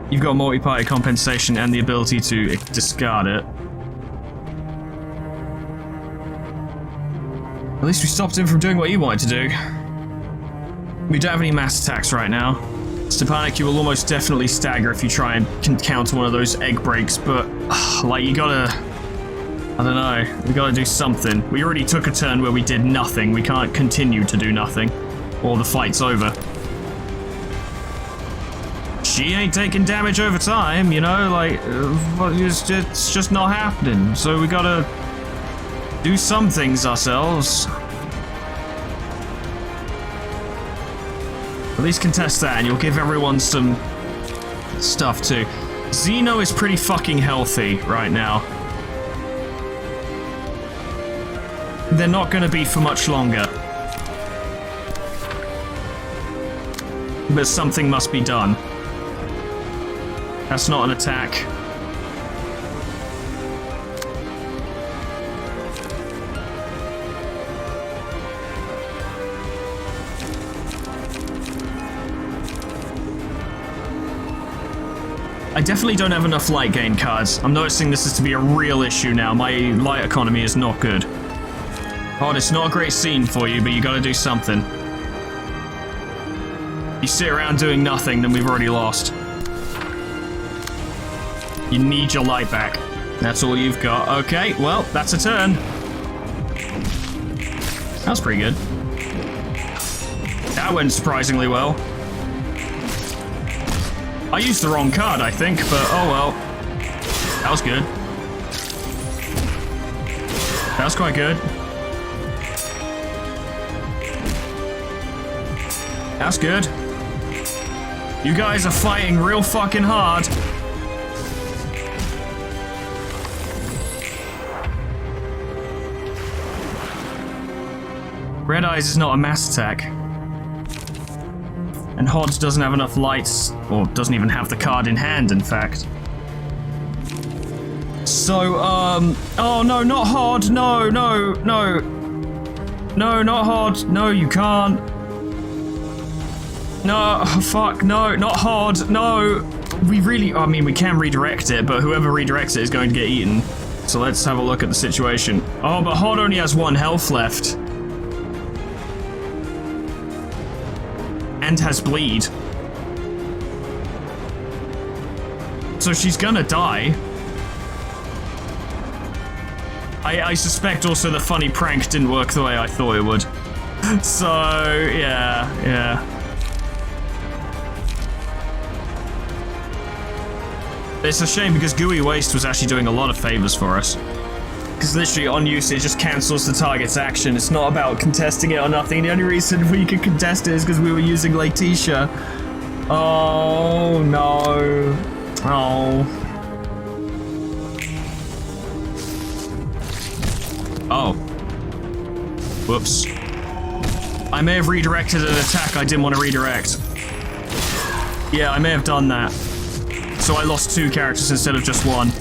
You've got multi-party compensation and the ability to discard it. At least we stopped him from doing what he wanted to do. We don't have any mass attacks right now. Stepanek, you will almost definitely stagger if you try and counter one of those egg breaks, but like you gotta, I don't know, we gotta do something. We already took a turn where we did nothing. We can't continue to do nothing, or the fight's over. She ain't taking damage over time, you know, like, it's just not happening. So we gotta do some things ourselves. At least contest that, and you'll give everyone some stuff too. Xeno is pretty fucking healthy right now. They're not gonna be for much longer. But something must be done. That's not an attack. I definitely don't have enough light gain cards. I'm noticing this is to be a real issue now. My light economy is not good. Oh, it's not a great scene for you, but you gotta do something. You sit around doing nothing, then we've already lost. You need your light back. That's all you've got. Okay, well, that's a turn. That was pretty good. That went surprisingly well. I used the wrong card, I think, but oh well. That was good. That was quite good. That's good. You guys are fighting real fucking hard. Red Eyes is not a mass attack. And Hodge doesn't have enough lights, or doesn't even have the card in hand, in fact. So, oh no, not Hodge, no. No, not Hodge, no, you can't. No, fuck, no, not Hodge, no. We can redirect it, but whoever redirects it is going to get eaten. So let's have a look at the situation. Oh, but Hod only has 1 health left. And has bleed. So she's gonna die. I suspect also the funny prank didn't work the way I thought it would. So, yeah. It's a shame because Gooey Waste was actually doing a lot of favors for us. Because literally on use it just cancels the target's action. It's not about contesting it or nothing. The only reason we could contest it is because we were using Letitia. Oh no. Oh. Oh. Whoops. I may have redirected an attack I didn't want to redirect. Yeah, I may have done that. So I lost 2 characters instead of just 1.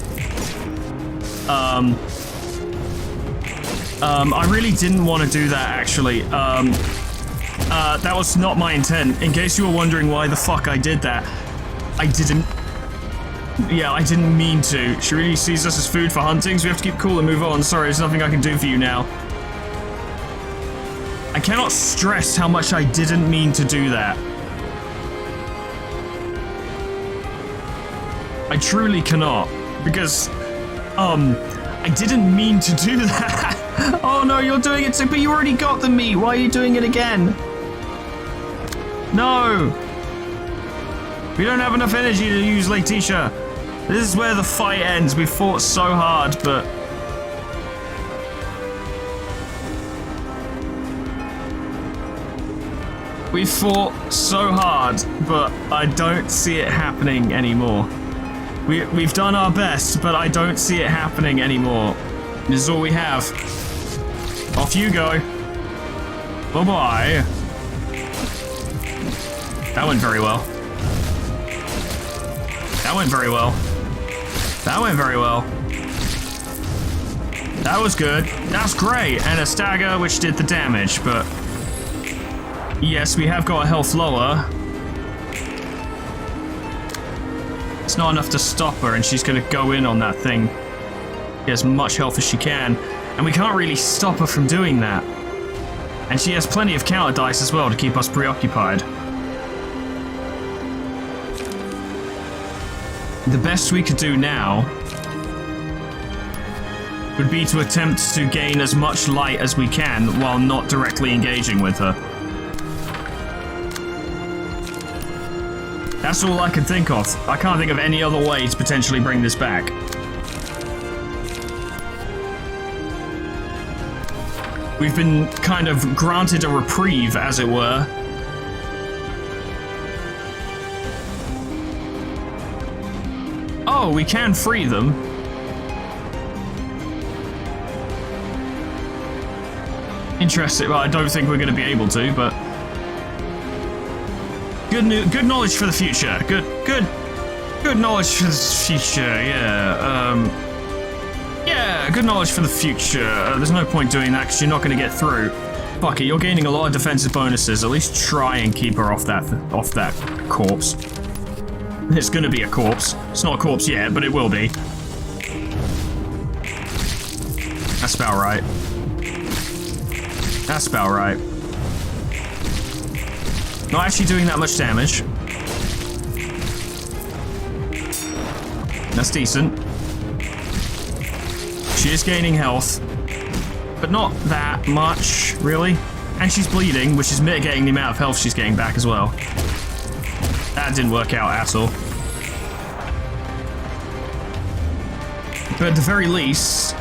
I really didn't want to do that, actually. That was not my intent. In case you were wondering why the fuck I did that, I didn't... Yeah, I didn't mean to. She really sees us as food for hunting, so we have to keep cool and move on. Sorry, there's nothing I can do for you now. I cannot stress how much I didn't mean to do that. I truly cannot, because, I didn't mean to do that. Oh no, you're doing it too, but you already got the meat. Why are you doing it again? No. We don't have enough energy to use Letitia. This is where the fight ends. We fought so hard, but... We fought so hard, but I don't see it happening anymore. We've done our best, but I don't see it happening anymore. This is all we have. Off you go. Bye-bye. That went very well. That went very well. That went very well. That was good. That's great. And a stagger, which did the damage, but... Yes, we have got a health lower. It's not enough to stop her, and she's going to go in on that thing. Get as much health as she can. And we can't really stop her from doing that. And she has plenty of counter dice as well to keep us preoccupied. The best we could do now would be to attempt to gain as much light as we can while not directly engaging with her. That's all I can think of. I can't think of any other way to potentially bring this back. We've been kind of granted a reprieve, as it were. Oh, we can free them. Interesting. Well, I don't think we're going to be able to, but... Good knowledge for the future. Good knowledge for the future. Yeah. Yeah. Good knowledge for the future. There's no point doing that because you're not going to get through. Fuck it. You're gaining a lot of defensive bonuses. At least try and keep her off that corpse. It's going to be a corpse. It's not a corpse yet, but it will be. That's about right. That's about right. Not actually doing that much damage. That's decent. She is gaining health, but not that much, really. And she's bleeding, which is mitigating the amount of health she's getting back as well. That didn't work out at all. But at the very least,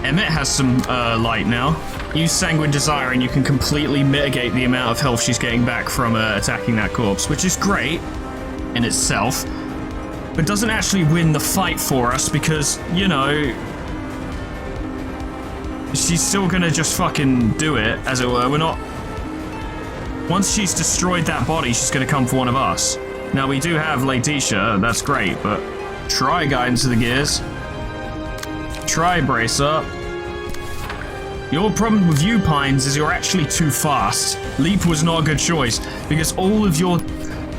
Emmett has some light now. Use Sanguine Desire and you can completely mitigate the amount of health she's getting back from attacking that corpse, which is great in itself, but doesn't actually win the fight for us because, you know, she's still gonna just fucking do it, as it were. We're not... Once she's destroyed that body, she's gonna come for one of us. Now, we do have Letitia, that's great, but try Guidance of the Gears. Try Brace Up. Your problem with you, Pines, is you're actually too fast. Leap was not a good choice, because all of your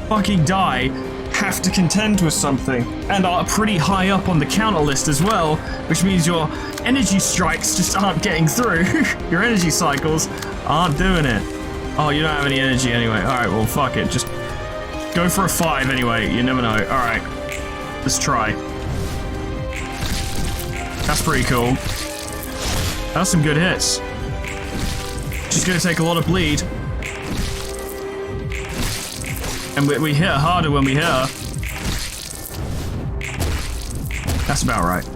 fucking die have to contend with something, and are pretty high up on the counter list as well, which means your energy strikes just aren't getting through. Your energy cycles aren't doing it. Oh, you don't have any energy anyway. Alright, well, fuck it. Just go for a 5 anyway. You never know. Alright. Let's try. That's pretty cool. That's some good hits. She's gonna take a lot of bleed. And we hit her harder when we hit her. That's about right.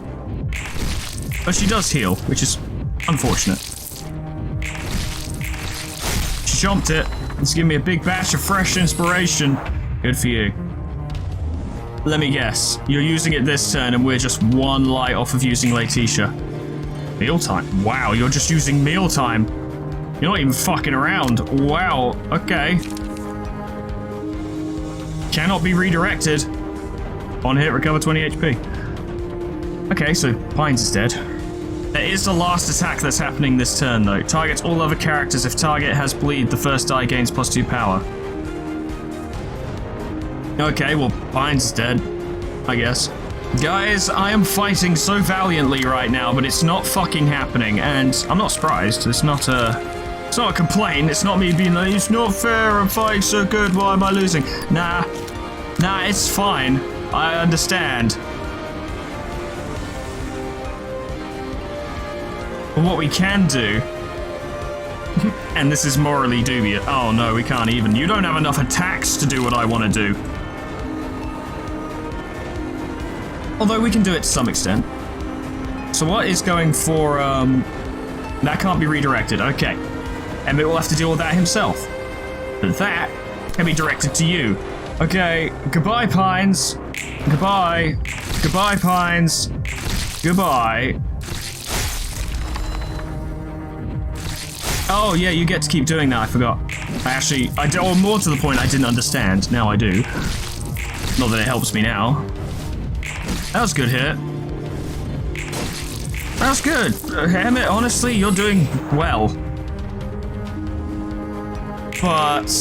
But she does heal, which is unfortunate. She jumped it. It's giving me a big batch of fresh inspiration. Good for you. Let me guess. You're using it this turn and we're just one light off of using Letitia. Mealtime. Wow, you're just using mealtime. You're not even fucking around. Wow, okay. Cannot be redirected. On hit, recover 20 HP. Okay, so Pines is dead. There is the last attack that's happening this turn, though. Targets all other characters. If target has bleed, the first die gains +2 power. Okay, well, Pines is dead, I guess. Guys, I am fighting so valiantly right now, but it's not fucking happening, and I'm not surprised. It's not a complaint. It's not me being like, it's not fair, I'm fighting so good, why am I losing? Nah, it's fine. I understand. But what we can do, and this is morally dubious. Oh no, we can't even. You don't have enough attacks to do what I want to do. Although we can do it to some extent. So what is going for, that can't be redirected, okay. Emmett will have to deal with that himself. But that can be directed to you. Okay, goodbye, Pines. Goodbye. Goodbye, Pines. Goodbye. Oh, yeah, you get to keep doing that, I forgot. Or more to the point, I didn't understand. Now I do. Not that it helps me now. That was a good hit. That was good. Emmett, honestly, you're doing well. But...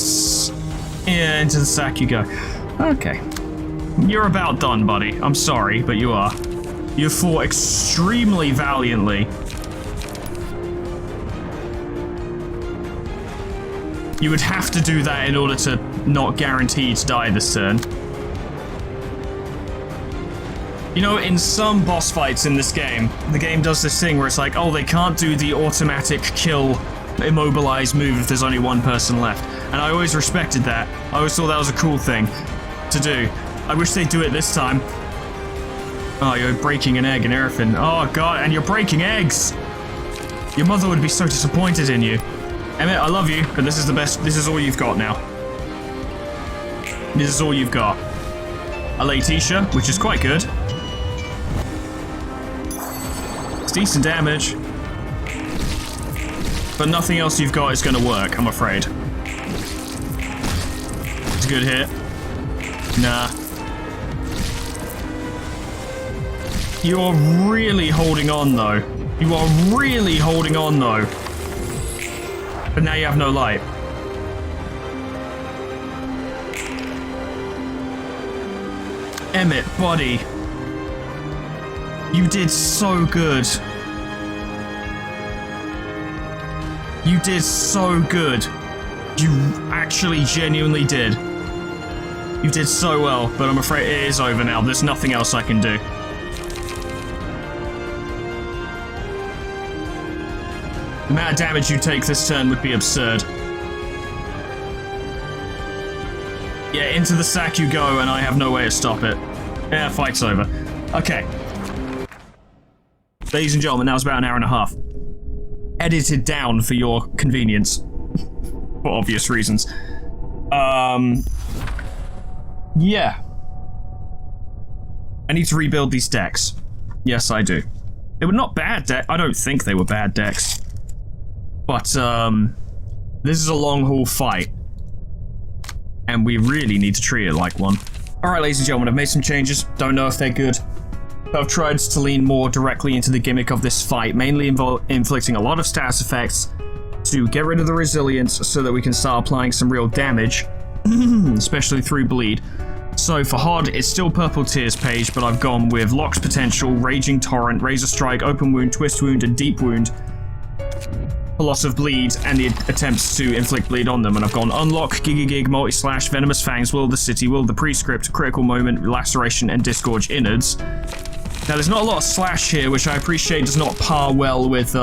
yeah, into the sack you go. Okay. You're about done, buddy. I'm sorry, but you are. You fought extremely valiantly. You would have to do that in order to not guarantee to die this turn. You know, in some boss fights in this game, the game does this thing where it's like, oh, they can't do the automatic kill, immobilize move if there's only one person left. And I always respected that. I always thought that was a cool thing to do. I wish they'd do it this time. Oh, you're breaking an egg and everything. Oh, God, and you're breaking eggs! Your mother would be so disappointed in you. Emmett, I love you, but this is the best. This is all you've got now. This is all you've got. A Letitia, which is quite good. It's decent damage. But nothing else you've got is going to work, I'm afraid. It's a good hit. Nah. You are really holding on, though. You are really holding on, though. But now you have no light. Emmett, buddy. You did so good. You did so good. You actually genuinely did. You did so well, but I'm afraid it is over now. There's nothing else I can do. The amount of damage you take this turn would be absurd. Yeah, into the sack you go, and I have no way to stop it. Yeah, fight's over. Okay. Ladies and gentlemen, that was about an hour and a half. Edited down for your convenience. For obvious reasons. Yeah. I need to rebuild these decks. Yes, I do. They were not bad decks. I don't think they were bad decks. But, this is a long haul fight. And we really need to treat it like one. Alright, ladies and gentlemen, I've made some changes. Don't know if they're good. I've tried to lean more directly into the gimmick of this fight, mainly inflicting a lot of status effects to get rid of the resilience so that we can start applying some real damage, especially through bleed. So for HOD, it's still Purple Tears page, but I've gone with Lock's Potential, Raging Torrent, Razor Strike, Open Wound, Twist Wound, and Deep Wound. A lot of bleed and the attempts to inflict bleed on them, and I've gone Unlock, Gigagig, Multi-Slash, Venomous Fangs, Will of the City, Will of the Prescript, Critical Moment, Laceration, and Disgorge Innards. Now there's not a lot of slash here, which I appreciate does not par well with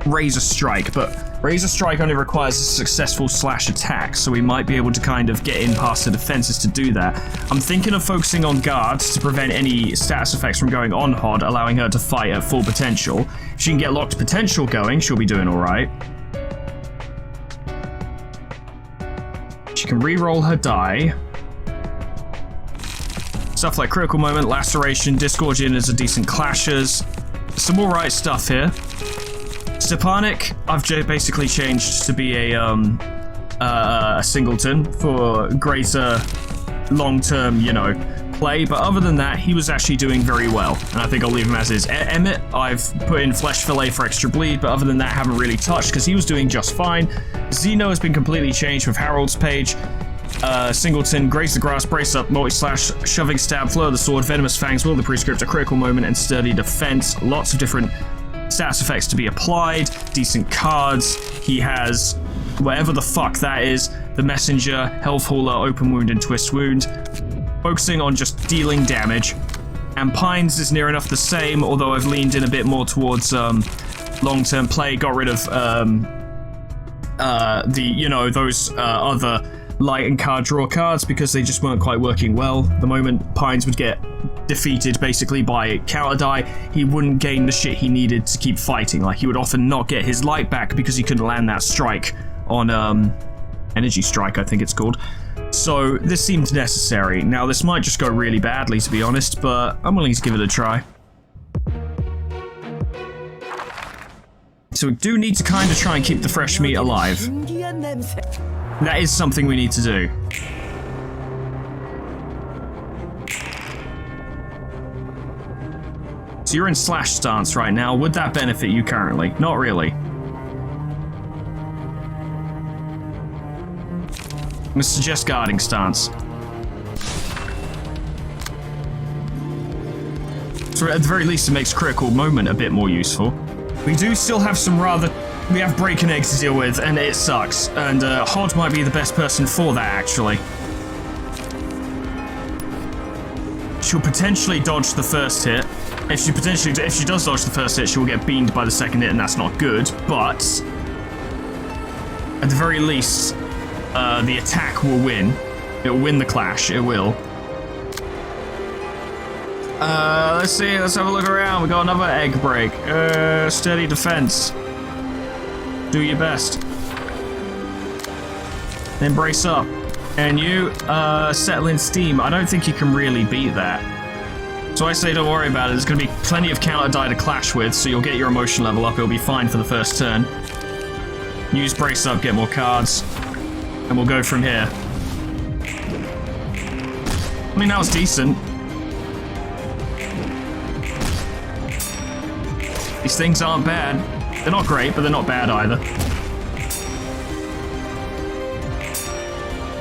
Razor Strike, but Razor Strike only requires a successful slash attack, so we might be able to kind of get in past the defenses to do that. I'm thinking of focusing on guards to prevent any status effects from going on Hod, allowing her to fight at full potential. If she can get locked potential going, she'll be doing alright. She can re-roll her die. Stuff like Critical Moment, Laceration, Disgorging is a decent clashes. Some alright stuff here. Stepanek, I've basically changed to be a singleton for greater long-term, you know, play. But other than that, he was actually doing very well, and I think I'll leave him as is. Emmett, I've put in Flesh Fillet for extra bleed, but other than that, haven't really touched because he was doing just fine. Zeno has been completely changed with Harold's page. Singleton, Graze the Grass, Brace Up, Multi-Slash, Shoving Stab, Flow of the Sword, Venomous Fangs, Will the Prescript, a Critical Moment, and Sturdy Defense. Lots of different status effects to be applied, decent cards. He has whatever the fuck that is, the Messenger, Health Hauler, Open Wound, and Twist Wound, focusing on just dealing damage. And Pines is near enough the same, although I've leaned in a bit more towards long-term play, got rid of those other light and card draw cards because they just weren't quite working well. The moment Pines would get defeated basically by counter die, he wouldn't gain the shit he needed to keep fighting. Like, he would often not get his light back because he couldn't land that strike on Energy Strike, I think it's called. So this seemed necessary. Now this might just go really badly, to be honest, but I'm willing to give it a try. So we do need to kind of try and keep the fresh meat alive. That is something we need to do. So you're in slash stance right now. Would that benefit you currently? Not really. I'm going to suggest guarding stance. So at the very least it makes Critical Moment a bit more useful. We do still have some rather... We have Break an Egg to deal with, and it sucks. And Hod might be the best person for that, actually. She'll potentially dodge the first hit. If she does dodge the first hit, she will get beamed by the second hit, and that's not good. But at the very least, the attack will win. It will win the clash. It will. Let's see. Let's have a look around. We got another egg break. Steady defense. Do your best. Then brace up. And you, settle in steam. I don't think you can really beat that. So I say don't worry about it. There's going to be plenty of counter die to clash with, so you'll get your emotion level up. It'll be fine for the first turn. Use brace up, get more cards. And we'll go from here. I mean, that was decent. These things aren't bad. They're not great, but they're not bad either.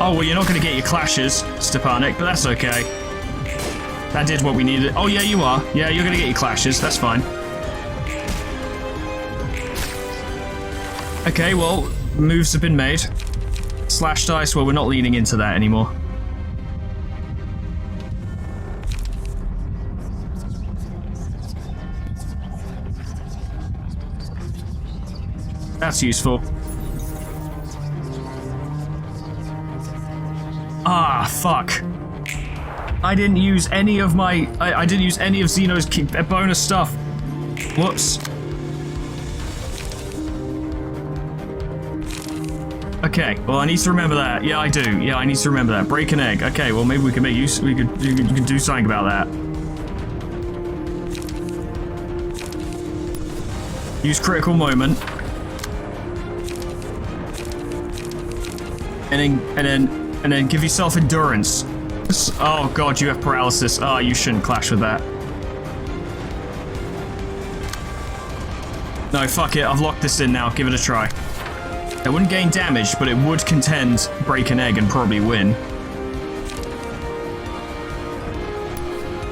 Oh, well, you're not going to get your clashes, Stepanek, but that's okay. That did what we needed. Oh, yeah, you are. Yeah, you're going to get your clashes. That's fine. Okay, well, moves have been made. Slash dice, well, we're not leaning into that anymore. That's useful. Ah, fuck. I didn't use any of my... I didn't use any of Zeno's bonus stuff. Whoops. Okay, well, I need to remember that. Yeah, I do. Yeah, I need to remember that. Break an egg. Okay, well, maybe we can make use... You can do something about that. Use Critical Moment. And then give yourself endurance. Oh god, you have paralysis. Oh, you shouldn't clash with that. No, fuck it. I've locked this in now. Give it a try. It wouldn't gain damage, but it would contend Break an Egg and probably win.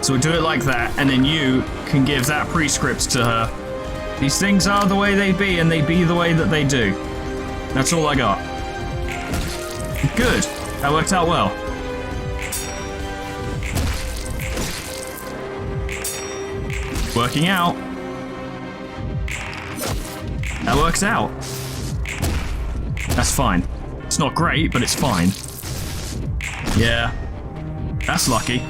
So we'll do it like that, and then you can give that prescript to her. These things are the way they be, and they be the way that they do. That's all I got. Good. That worked out well. Working out. That works out. That's fine. It's not great, but it's fine. Yeah. That's lucky.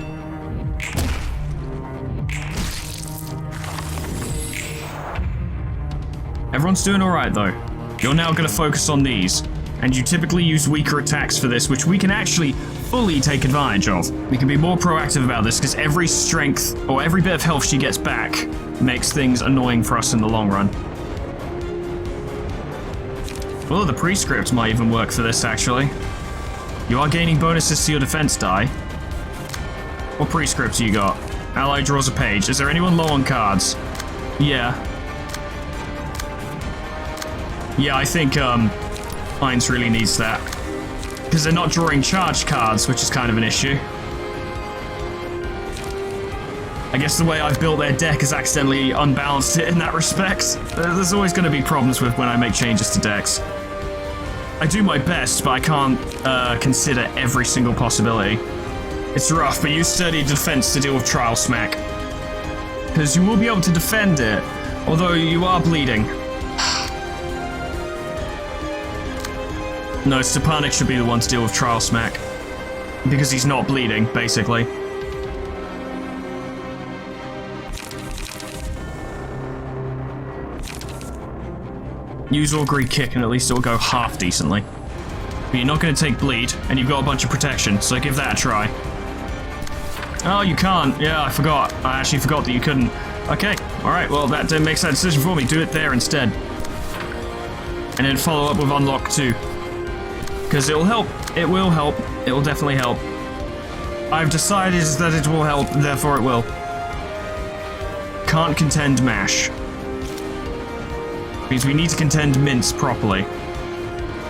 Everyone's doing alright though. You're now going to focus on these. And you typically use weaker attacks for this, which we can actually fully take advantage of. We can be more proactive about this because every strength or every bit of health she gets back makes things annoying for us in the long run. Oh, the prescript might even work for this actually. You are gaining bonuses to your defense die. What prescript you got? Ally draws a page. Is there anyone low on cards? Yeah. Yeah, I think Heinz really needs that. Because they're not drawing charge cards, which is kind of an issue. I guess the way I've built their deck has accidentally unbalanced it in that respect. There's always going to be problems with when I make changes to decks. I do my best, but I can't consider every single possibility. It's rough, but use sturdy defense to deal with trial smack. Because you will be able to defend it, although you are bleeding. No, Stepanek should be the one to deal with trial smack. Because he's not bleeding, basically. Use Augury Kick and at least it'll go half decently. But you're not going to take bleed, and you've got a bunch of protection, so give that a try. Oh, you can't. Yeah, I forgot. I actually forgot that you couldn't. Okay, alright, well that makes that decision for me. Do it there instead. And then follow up with Unlock 2. Because it'll help. It will help. It will definitely help. I've decided that it will help, therefore it will. Can't contend Mash. Means we need to contend Mince properly.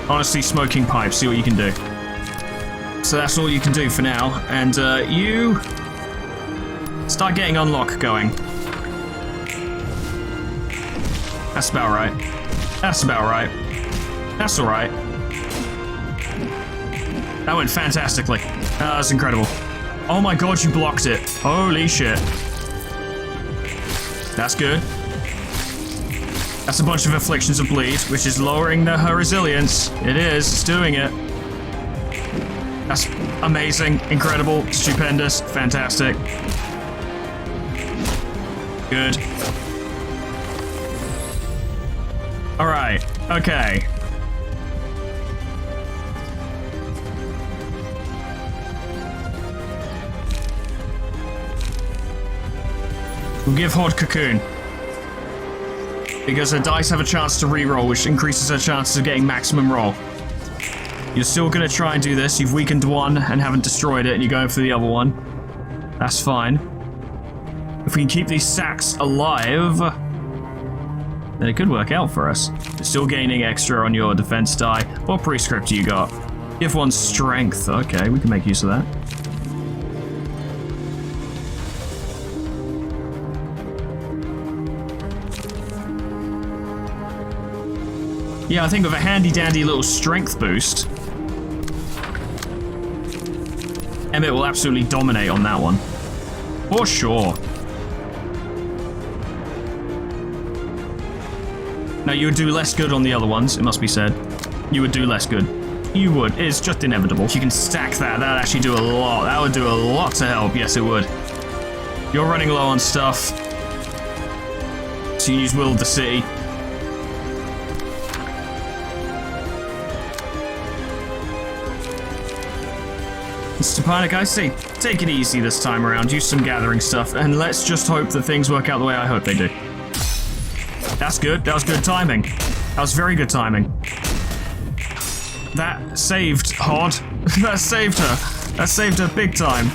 Honestly, Smoking Pipe, see what you can do. So that's all you can do for now, and you start getting Unlock going. That's about right. That's about right. That's alright. That went fantastically. That was incredible. Oh my god, you blocked it. Holy shit. That's good. That's a bunch of Afflictions of Bleed, which is lowering her resilience. It is. It's doing it. That's amazing, incredible, stupendous, fantastic. Good. Alright, okay. We'll give Horde Cocoon. Because her dice have a chance to reroll, which increases her chances of getting maximum roll. You're still going to try and do this. You've weakened one and haven't destroyed it, and you're going for the other one. That's fine. If we can keep these sacks alive, then it could work out for us. You're still gaining extra on your defense die. What prescript do you got? Give one strength. Okay, we can make use of that. Yeah, I think with a handy-dandy little strength boost, Emmett will absolutely dominate on that one. For sure. Now, you would do less good on the other ones, it must be said. You would do less good. You would. It's just inevitable. If you can stack that, that'd actually do a lot. That would do a lot to help. Yes, it would. You're running low on stuff. So you use Will of the City. Stepanek, I say, take it easy this time around. Use some gathering stuff, and let's just hope that things work out the way I hope they do. That's good. That was good timing. That was very good timing. That saved Horde. That saved her. That saved her big time.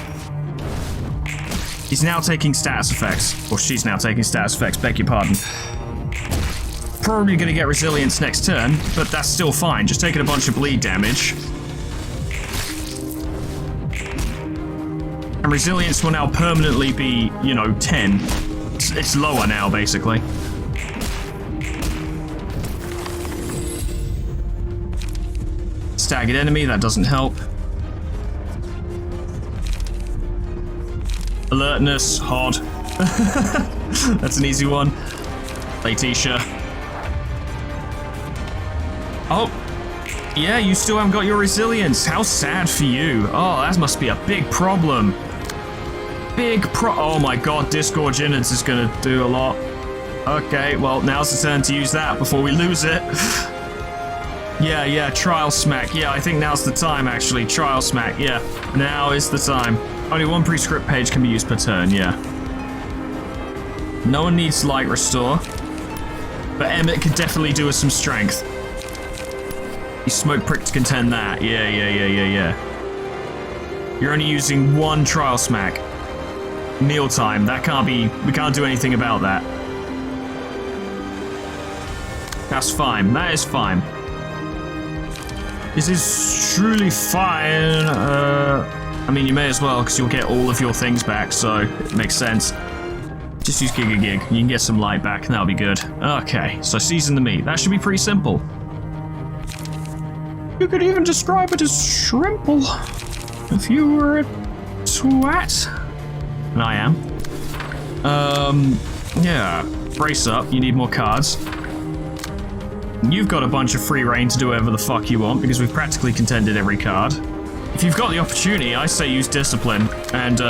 He's now taking status effects. Or she's now taking status effects, beg your pardon. Probably going to get resilience next turn, but that's still fine. Just taking a bunch of bleed damage. And resilience will now permanently be, 10. It's lower now, basically. Staggered enemy, that doesn't help. Alertness, Hod. That's an easy one. Letitia. Oh! Yeah, you still haven't got your resilience. How sad for you. Oh, that must be a big problem. Oh my god, Disgorge Innards is gonna do a lot. Okay, well, now's the turn to use that before we lose it. Yeah, Trial Smack. Yeah, I think now's the time, actually. Trial Smack, yeah. Now is the time. Only one pre-script page can be used per turn, yeah. No one needs Light Restore. But Emmett could definitely do with some strength. You Smoke Prick to contend that. Yeah. You're only using one Trial Smack. Mealtime. That can't be... We can't do anything about that. That's fine. That is fine. This is truly fine. I mean, you may as well, because you'll get all of your things back, so it makes sense. Just use Giga Gig. You can get some light back, and that'll be good. Okay, so season the meat. That should be pretty simple. You could even describe it as shrimple. If you were a twat. And I am. Yeah. Brace up. You need more cards. You've got a bunch of free reign to do whatever the fuck you want, because we've practically contended every card. If you've got the opportunity, I say use Discipline, and,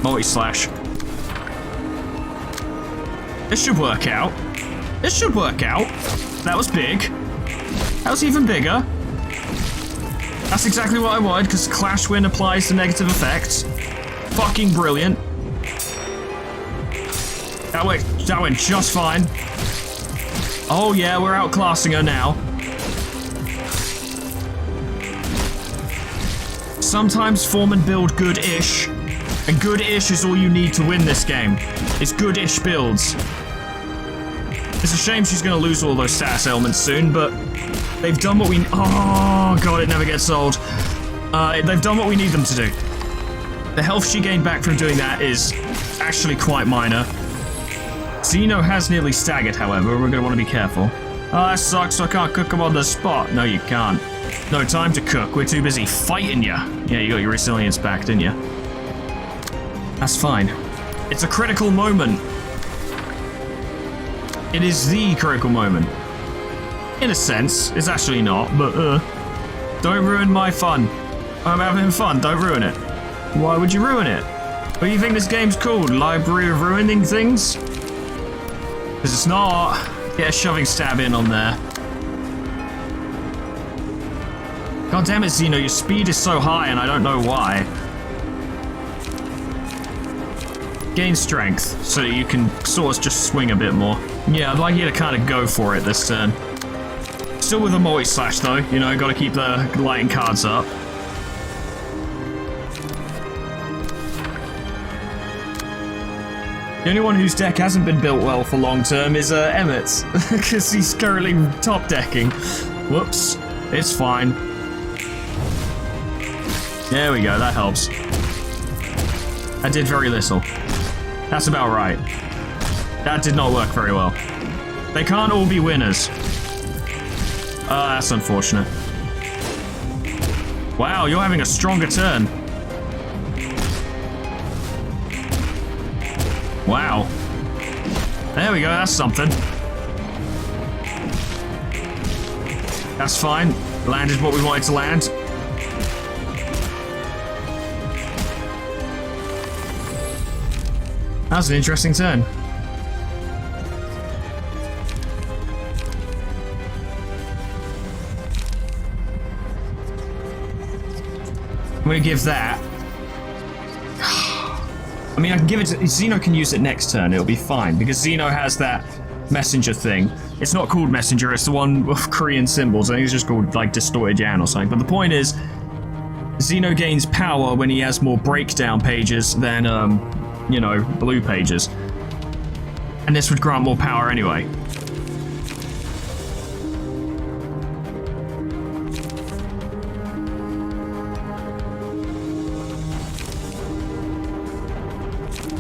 Multi-slash. This should work out. This should work out. That was big. That was even bigger. That's exactly what I wanted, because Clash Win applies to negative effects. Fucking brilliant. That went just fine. Oh yeah, we're outclassing her now. Sometimes Foreman build good-ish, and good-ish is all you need to win this game. It's good-ish builds. It's a shame she's going to lose all those status elements soon, but they've done what we... Oh god, it never gets old. They've done what we need them to do. The health she gained back from doing that is actually quite minor. Xeno has nearly staggered, however. We're going to want to be careful. Oh, that sucks. I can't cook him on the spot. No, you can't. No time to cook. We're too busy fighting you. Yeah, you got your resilience back, didn't you? That's fine. It's a critical moment. It is the critical moment. In a sense. It's actually not, but, don't ruin my fun. I'm having fun. Don't ruin it. Why would you ruin it? What do you think this game's called? Library of Ruining Things? Because it's not. Get a shoving stab in on there. God damn it, Xeno, your speed is so high and I don't know why. Gain strength so that you can sort of just swing a bit more. Yeah, I'd like you to kind of go for it this turn. Still with a multi-slash though, you know, gotta keep the lighting cards up. The only one whose deck hasn't been built well for long term is Emmett's, because he's currently top decking. Whoops, it's fine. There we go, that helps. That did very little. That's about right. That did not work very well. They can't all be winners. That's unfortunate. Wow, you're having a stronger turn. Wow. There we go, that's something. That's fine. Landed what we wanted to land. That was an interesting turn. I'm gonna give that. I mean, I can give it to... Xeno can use it next turn, it'll be fine, because Xeno has that messenger thing. It's not called messenger, it's the one with Korean symbols. I think it's just called, like, Distorted Jan or something. But the point is, Xeno gains power when he has more breakdown pages than, you know, blue pages. And this would grant more power anyway.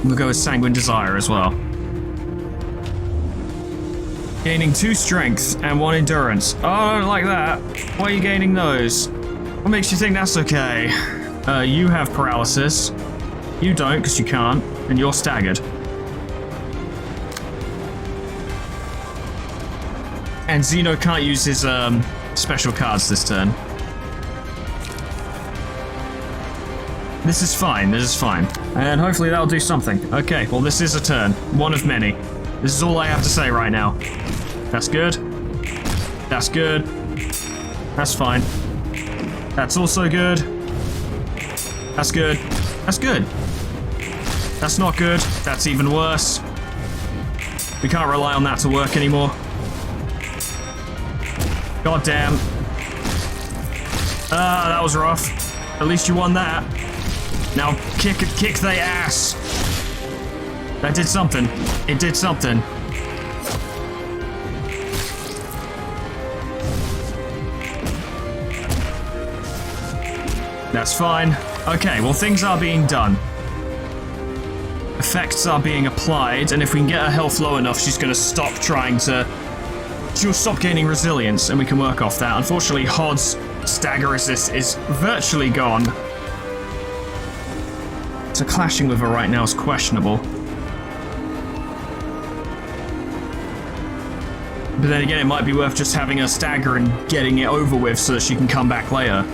We'll go with Sanguine Desire as well. Gaining 2 strength and 1 endurance. Oh, I don't like that. Why are you gaining those? What makes you think that's okay? You have paralysis. You don't, because you can't, and you're staggered. And Zeno can't use his special cards this turn. This is fine, this is fine. And hopefully that'll do something. Okay, well this is a turn. One of many. This is all I have to say right now. That's good. That's good. That's fine. That's also good. That's good. That's good. That's not good. That's even worse. We can't rely on that to work anymore. God damn. Ah, that was rough. At least you won that. Now kick their ass. That did something. It did something. That's fine. Okay, well things are being done. Effects are being applied, and if we can get her health low enough, she's going to stop trying to... She'll stop gaining resilience, and we can work off that. Unfortunately, Hod's stagger resist is virtually gone. So clashing with her right now is questionable. But then again, it might be worth just having her stagger and getting it over with so that she can come back later.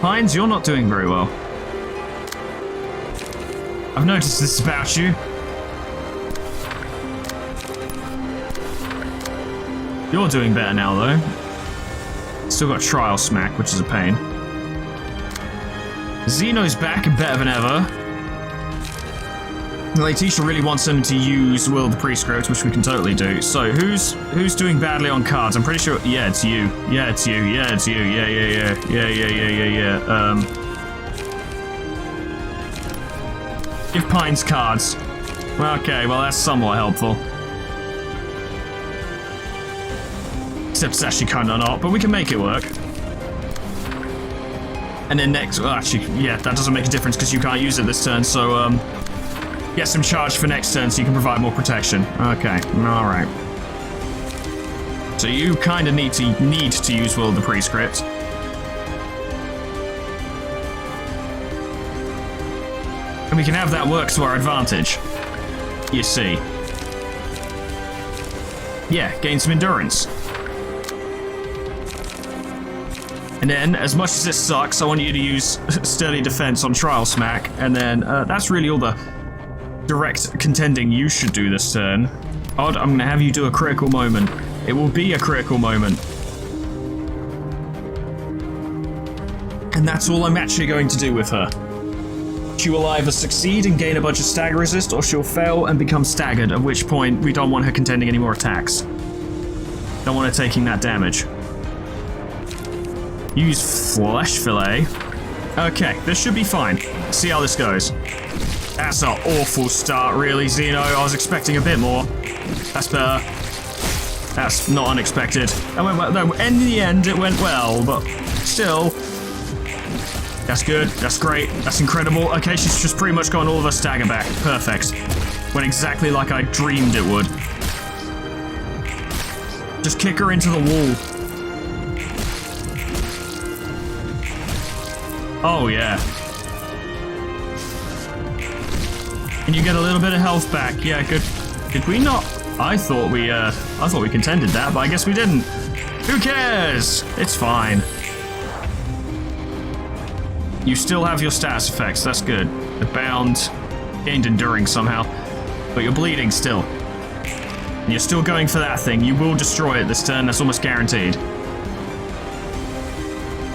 Hines, you're not doing very well. I've noticed this about you. You're doing better now, though. Still got Trial Smack, which is a pain. Zeno's back and better than ever. Letitia really wants him to use Will the Prescript, which we can totally do. So, who's doing badly on cards? I'm pretty sure... Yeah, it's you. Yeah, it's you. Yeah, it's you. Yeah. Give Pines cards. Okay, well, that's somewhat helpful. Except it's actually kind of not, but we can make it work. And then next... Well, actually, yeah, that doesn't make a difference because you can't use it this turn, so, get some charge for next turn so you can provide more protection. Okay, alright. So you kind of need to use Will the Prescript. And we can have that work to our advantage. You see. Yeah, gain some endurance. And then, as much as it sucks, I want you to use Sturdy Defense on Trial Smack, and then that's really all the direct contending you should do this turn. Odd, I'm going to have you do a critical moment. It will be a critical moment. And that's all I'm actually going to do with her. She will either succeed and gain a bunch of stagger resist, or she'll fail and become staggered, at which point we don't want her contending any more attacks. Don't want her taking that damage. Use Flesh Fillet. Okay, this should be fine. See how this goes. That's an awful start, really, Zeno. I was expecting a bit more. That's better. That's not unexpected. That went well. No, in the end, it went well, but still. That's good. That's great. That's incredible. Okay, she's just pretty much gotten all of her stagger back. Perfect. Went exactly like I dreamed it would. Just kick her into the wall. Oh, yeah. And you get a little bit of health back. Yeah, good. Did we not? I thought we contended that, but I guess we didn't. Who cares? It's fine. You still have your status effects. That's good. The bound gained enduring somehow, but you're bleeding still. And you're still going for that thing. You will destroy it this turn. That's almost guaranteed.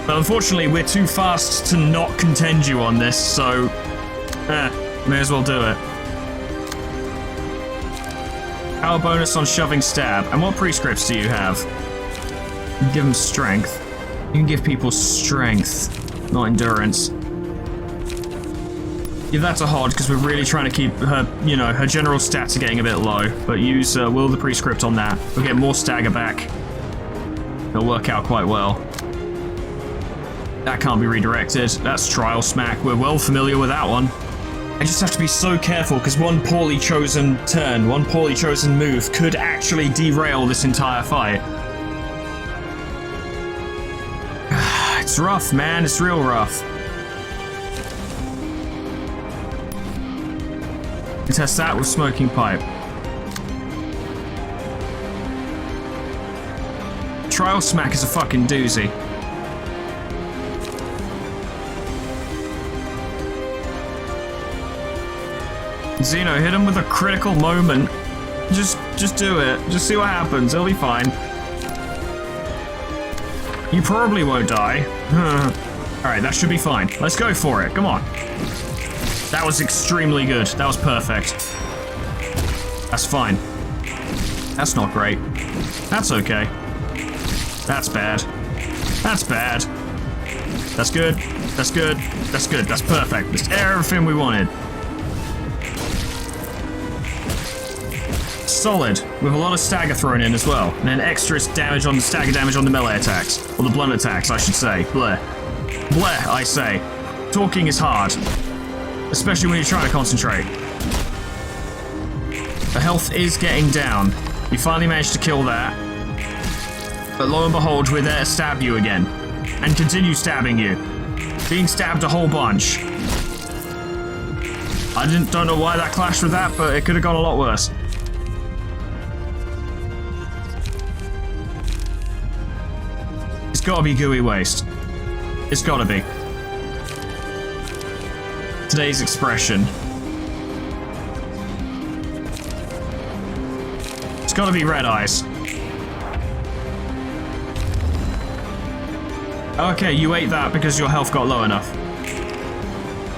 But unfortunately, we're too fast to not contend you on this, so may as well do it. Power bonus on shoving stab. And what prescripts do you have? You can give them strength. You can give people strength, not endurance. Give that to Hod, because we're really trying to keep her, you know, her general stats are getting a bit low. But use Will the Prescript on that. We'll get more stagger back. It'll work out quite well. That can't be redirected. That's Trial Smack. We're well familiar with that one. I just have to be so careful because one poorly chosen turn, one poorly chosen move could actually derail this entire fight. It's rough, man. It's real rough. Test that with Smoking Pipe. Trial Smack is a fucking doozy. Xeno, hit him with a critical moment. Just do it. Just see what happens. It'll be fine. You probably won't die. Alright, that should be fine. Let's go for it. Come on. That was extremely good. That was perfect. That's fine. That's not great. That's okay. That's bad. That's bad. That's good. That's good. That's good. That's perfect. That's everything we wanted. Solid, with a lot of stagger thrown in as well, and then extra damage on the stagger damage on the melee attacks, or the blunt attacks, I should say. Bleh. Bleh, I say. Talking is hard, especially when you're trying to concentrate. The health is getting down. We finally managed to kill that, but lo and behold, we're there to stab you again, and continue stabbing you. Being stabbed a whole bunch. I don't know why that clashed with that, but it could have gone a lot worse. It's gotta be gooey waste. It's gotta be. Today's expression. It's gotta be red eyes. Okay, you ate that because your health got low enough.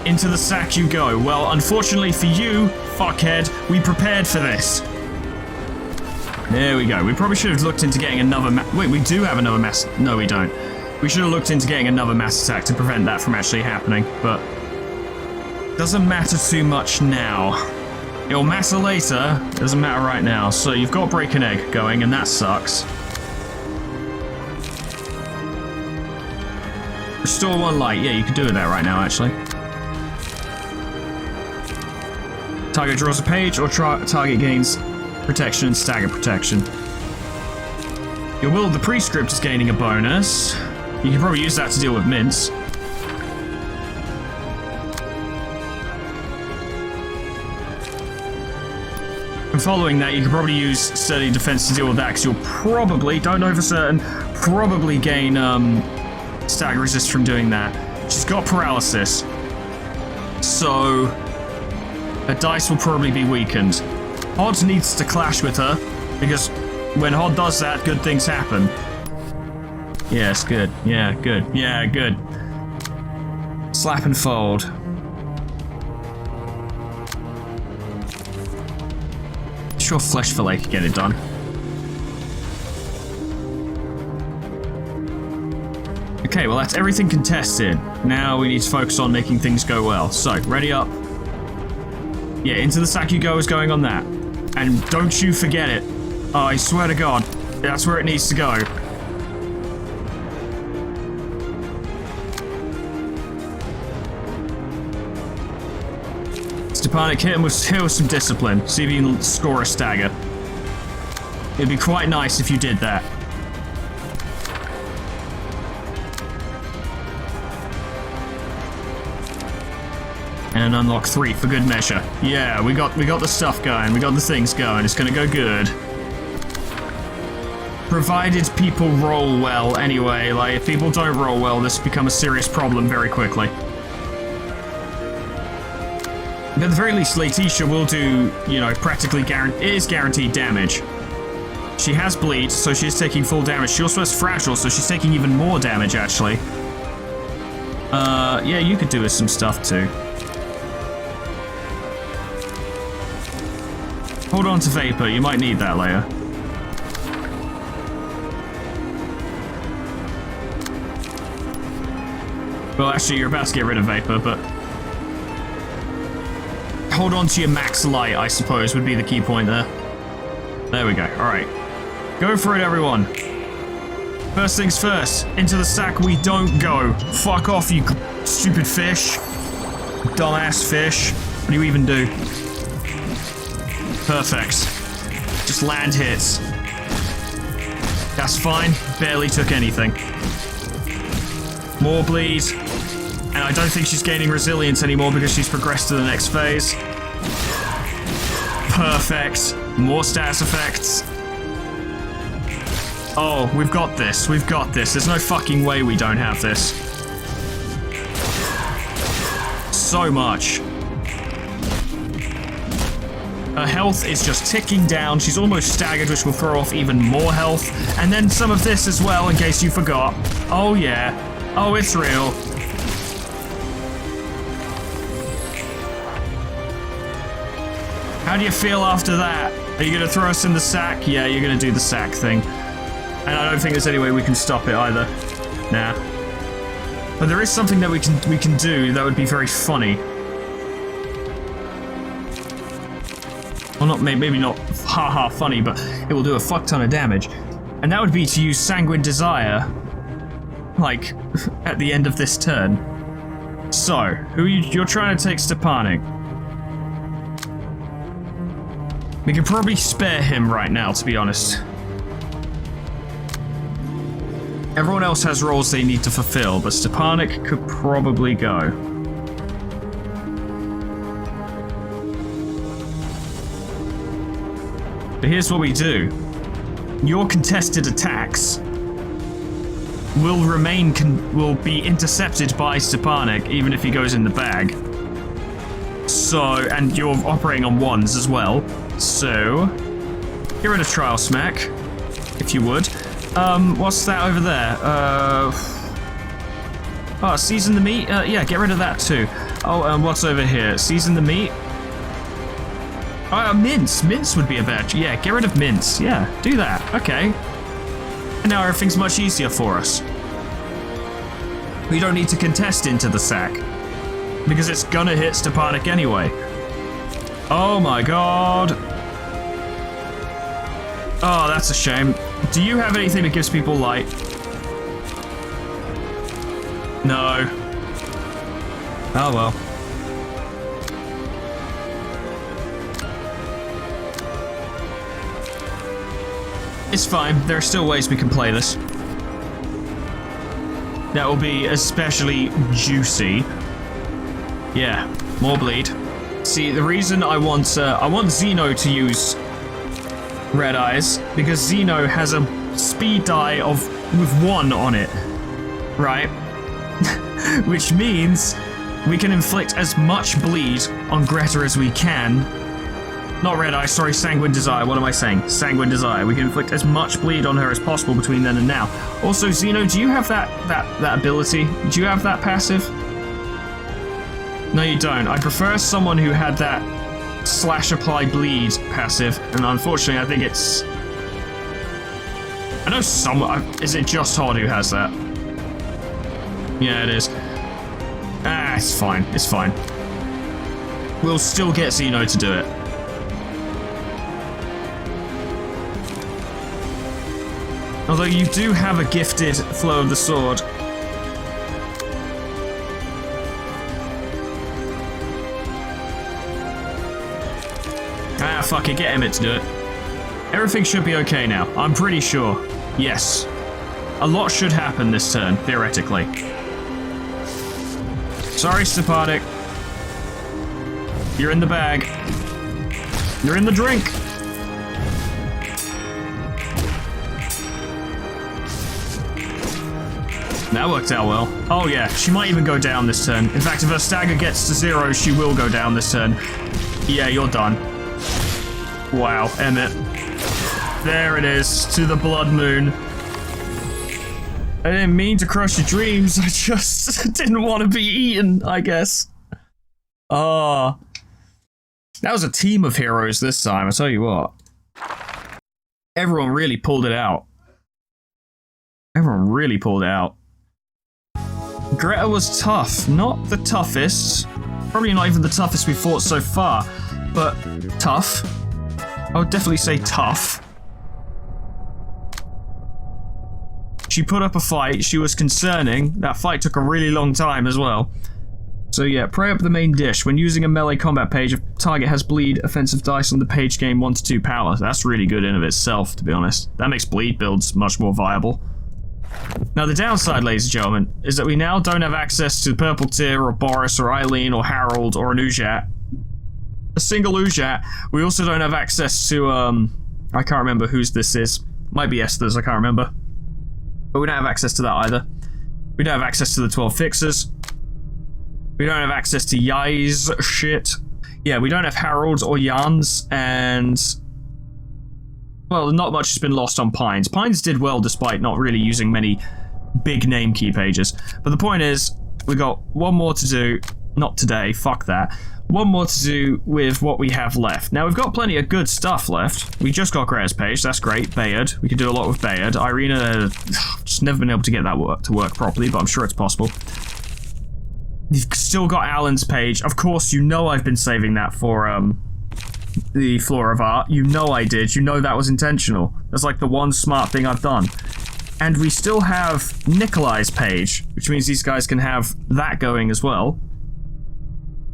Into the sack you go. Well, unfortunately for you, fuckhead, we prepared for this. There we go. We probably should have looked into getting another wait, we do have another mass... No, we don't. We should have looked into getting another mass attack to prevent that from actually happening, but... doesn't matter too much now. It'll matter later. Doesn't matter right now. So you've got Break an Egg going, and that sucks. Restore 1 light. Yeah, you can do that right now, actually. Target draws a page, or target gains protection and stagger protection. Your Will of the Prescript is gaining a bonus. You can probably use that to deal with mints. And following that, you can probably use Sturdy Defense to deal with that, because you'll probably, don't know for certain, probably gain stagger resist from doing that. She's got paralysis, so her dice will probably be weakened. Hod needs to clash with her, because when Hod does that, good things happen. Yes, good. Yeah, good. Yeah, good. Slap and fold. Sure, Flesh Fillet could get it done. Okay, well that's everything contested. Now we need to focus on making things go well. So, ready up. Yeah, into the sack you go is going on that. And don't you forget it. Oh, I swear to God, that's where it needs to go. Stepanek, hit him with some discipline. See if you can score a stagger. It'd be quite nice if you did that. And unlock 3 for good measure. Yeah, we got the stuff going. We got the things going. It's gonna go good. Provided people roll well anyway. Like, if people don't roll well, this becomes a serious problem very quickly. But at the very least, Letitia will do, you know, practically guaranteed damage. She has bleed, so she's taking full damage. She also has fragile, so she's taking even more damage, actually. Yeah, you could do with some stuff, too. Hold on to Vapor, you might need that later. Well, actually, you're about to get rid of Vapor, but... hold on to your max light, I suppose, would be the key point there. There we go, alright. Go for it, everyone. First things first, into the sack we don't go. Fuck off, you stupid fish. Dumbass fish. What do you even do? Perfect. Just land hits. That's fine. Barely took anything. More bleed. And I don't think she's gaining resilience anymore because she's progressed to the next phase. Perfect. More status effects. Oh, we've got this. We've got this. There's no fucking way we don't have this. So much. Her health is just ticking down. She's almost staggered, which will throw off even more health. And then some of this as well, in case you forgot. Oh, yeah. Oh, it's real. How do you feel after that? Are you going to throw us in the sack? Yeah, you're going to do the sack thing. And I don't think there's any way we can stop it either. Nah. But there is something that we can do that would be very funny. Well, not maybe not haha funny, but it will do a fuck ton of damage. And that would be to use Sanguine Desire, like, at the end of this turn. So, you're trying to take Stepanek. We can probably spare him right now, to be honest. Everyone else has roles they need to fulfill, but Stepanek could probably go. But here's what we do. Your contested attacks will be intercepted by Stepanek, even if he goes in the bag. So, and you're operating on ones as well. So, get rid of Trial Smack, if you would. What's that over there? Oh, Season the Meat? Yeah, get rid of that too. Oh, what's over here? Season the Meat? Mince. Mince would be a better... Yeah, get rid of Mince. Yeah, do that. Okay. And now everything's much easier for us. We don't need to contest into the sack. Because it's gonna hit Stepanek anyway. Oh my god. Oh, that's a shame. Do you have anything that gives people light? No. Oh well. It's fine. There are still ways we can play this. That will be especially juicy. Yeah, more bleed. See, the reason I want Xeno to use Red Eyes, because Xeno has a speed die with 1 on it, right? Which means we can inflict as much bleed on Greta as we can. Not Red Eye, sorry, Sanguine Desire. What am I saying? Sanguine Desire. We can inflict as much bleed on her as possible between then and now. Also, Xeno, do you have that ability? Do you have that passive? No, you don't. I prefer someone who had that slash apply bleed passive, and unfortunately I think it's... I know someone... Is it just Todd who has that? Yeah, it is. Ah, it's fine. It's fine. We'll still get Xeno to do it. Although you do have a gifted Flow of the Sword. Ah, fuck it, get Emmett to do it. Everything should be okay now, I'm pretty sure. Yes. A lot should happen this turn, theoretically. Sorry, Stepanek. You're in the bag. You're in the drink. That worked out well. Oh yeah, she might even go down this turn. In fact, if her stagger gets to 0, she will go down this turn. Yeah, you're done. Wow, Emmett. There it is, to the Blood Moon. I didn't mean to crush your dreams, I just didn't want to be eaten, I guess. Ah. That was a team of heroes this time, I tell you what. Everyone really pulled it out. Everyone really pulled it out. Greta was tough, not the toughest. Probably not even the toughest we fought so far, but tough. I would definitely say tough. She put up a fight, she was concerning. That fight took a really long time as well. So yeah, pray up the main dish. When using a melee combat page, if target has bleed, offensive dice on the page gain 1 to 2 power. That's really good in of itself, to be honest. That makes bleed builds much more viable. Now the downside, ladies and gentlemen, is that we now don't have access to Purple Tear or Boris or Eileen or Harold or an Ujat. A single Ujat. We also don't have access to, I can't remember whose this is. Might be Esther's, I can't remember. But we don't have access to that either. We don't have access to the 12 fixers. We don't have access to Yai's shit. Yeah, we don't have Harold's or Jan's, and... well, not much has been lost on Pines. Pines did well despite not really using many big name key pages. But the point is, we got one more to do. Not today, fuck that. One more to do with what we have left. Now, we've got plenty of good stuff left. We just got Grea's page, that's great. Bayard, we can do a lot with Bayard. Irina, just never been able to get that to work properly, but I'm sure it's possible. You've still got Alan's page. Of course, you know I've been saving that for, the Flora of Art. You know I did. You know that was intentional. That's like the one smart thing I've done. And we still have Nikolai's page, which means these guys can have that going as well.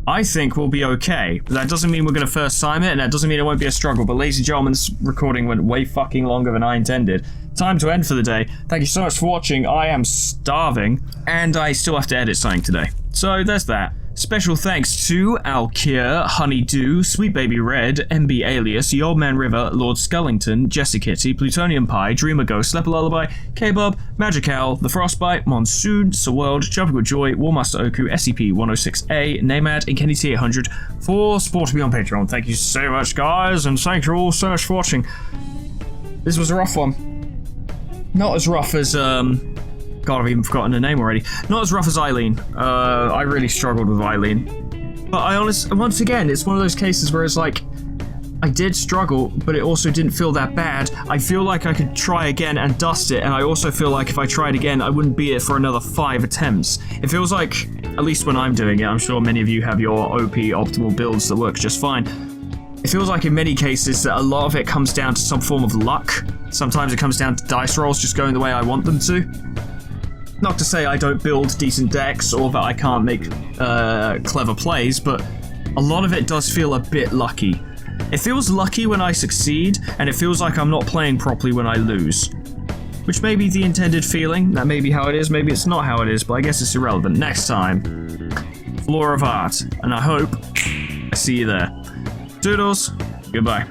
I think we'll be okay. But that doesn't mean we're going to first time it, and that doesn't mean it won't be a struggle. But ladies and gentlemen, this recording went way fucking longer than I intended. Time to end for the day. Thank you so much for watching. I am starving, and I still have to edit something today. So there's that. Special thanks to Alkir, Honeydew, Sweet Baby Red, MB Alias, The Old Man River, Lord Scullington, Jessicitty, Plutonium Pie, Dreamer Ghost, Leper Lullaby, K-Bob, Magic Owl, The Frostbite, Monsoon, Sir World, Jumping with Joy, Warmaster Oku, SCP-106A, Namad, and Kenny T800 for supporting me on Patreon. Thank you so much, guys, and thank you all so much for watching. This was a rough one. Not as rough as, God, I've even forgotten her name already. Not as rough as Eileen. I really struggled with Eileen. But once again, it's one of those cases where it's like, I did struggle, but it also didn't feel that bad. I feel like I could try again and dust it, and I also feel like if I tried again, I wouldn't beat it for another 5 attempts. It feels like, at least when I'm doing it, I'm sure many of you have your OP optimal builds that work just fine. It feels like in many cases that a lot of it comes down to some form of luck. Sometimes it comes down to dice rolls just going the way I want them to. Not to say I don't build decent decks or that I can't make clever plays, but a lot of it does feel a bit lucky. It feels lucky when I succeed, and it feels like I'm not playing properly when I lose. Which may be the intended feeling, that may be how it is, maybe it's not how it is, but I guess it's irrelevant. Next time, Flora of Art, and I hope I see you there. Doodles, goodbye.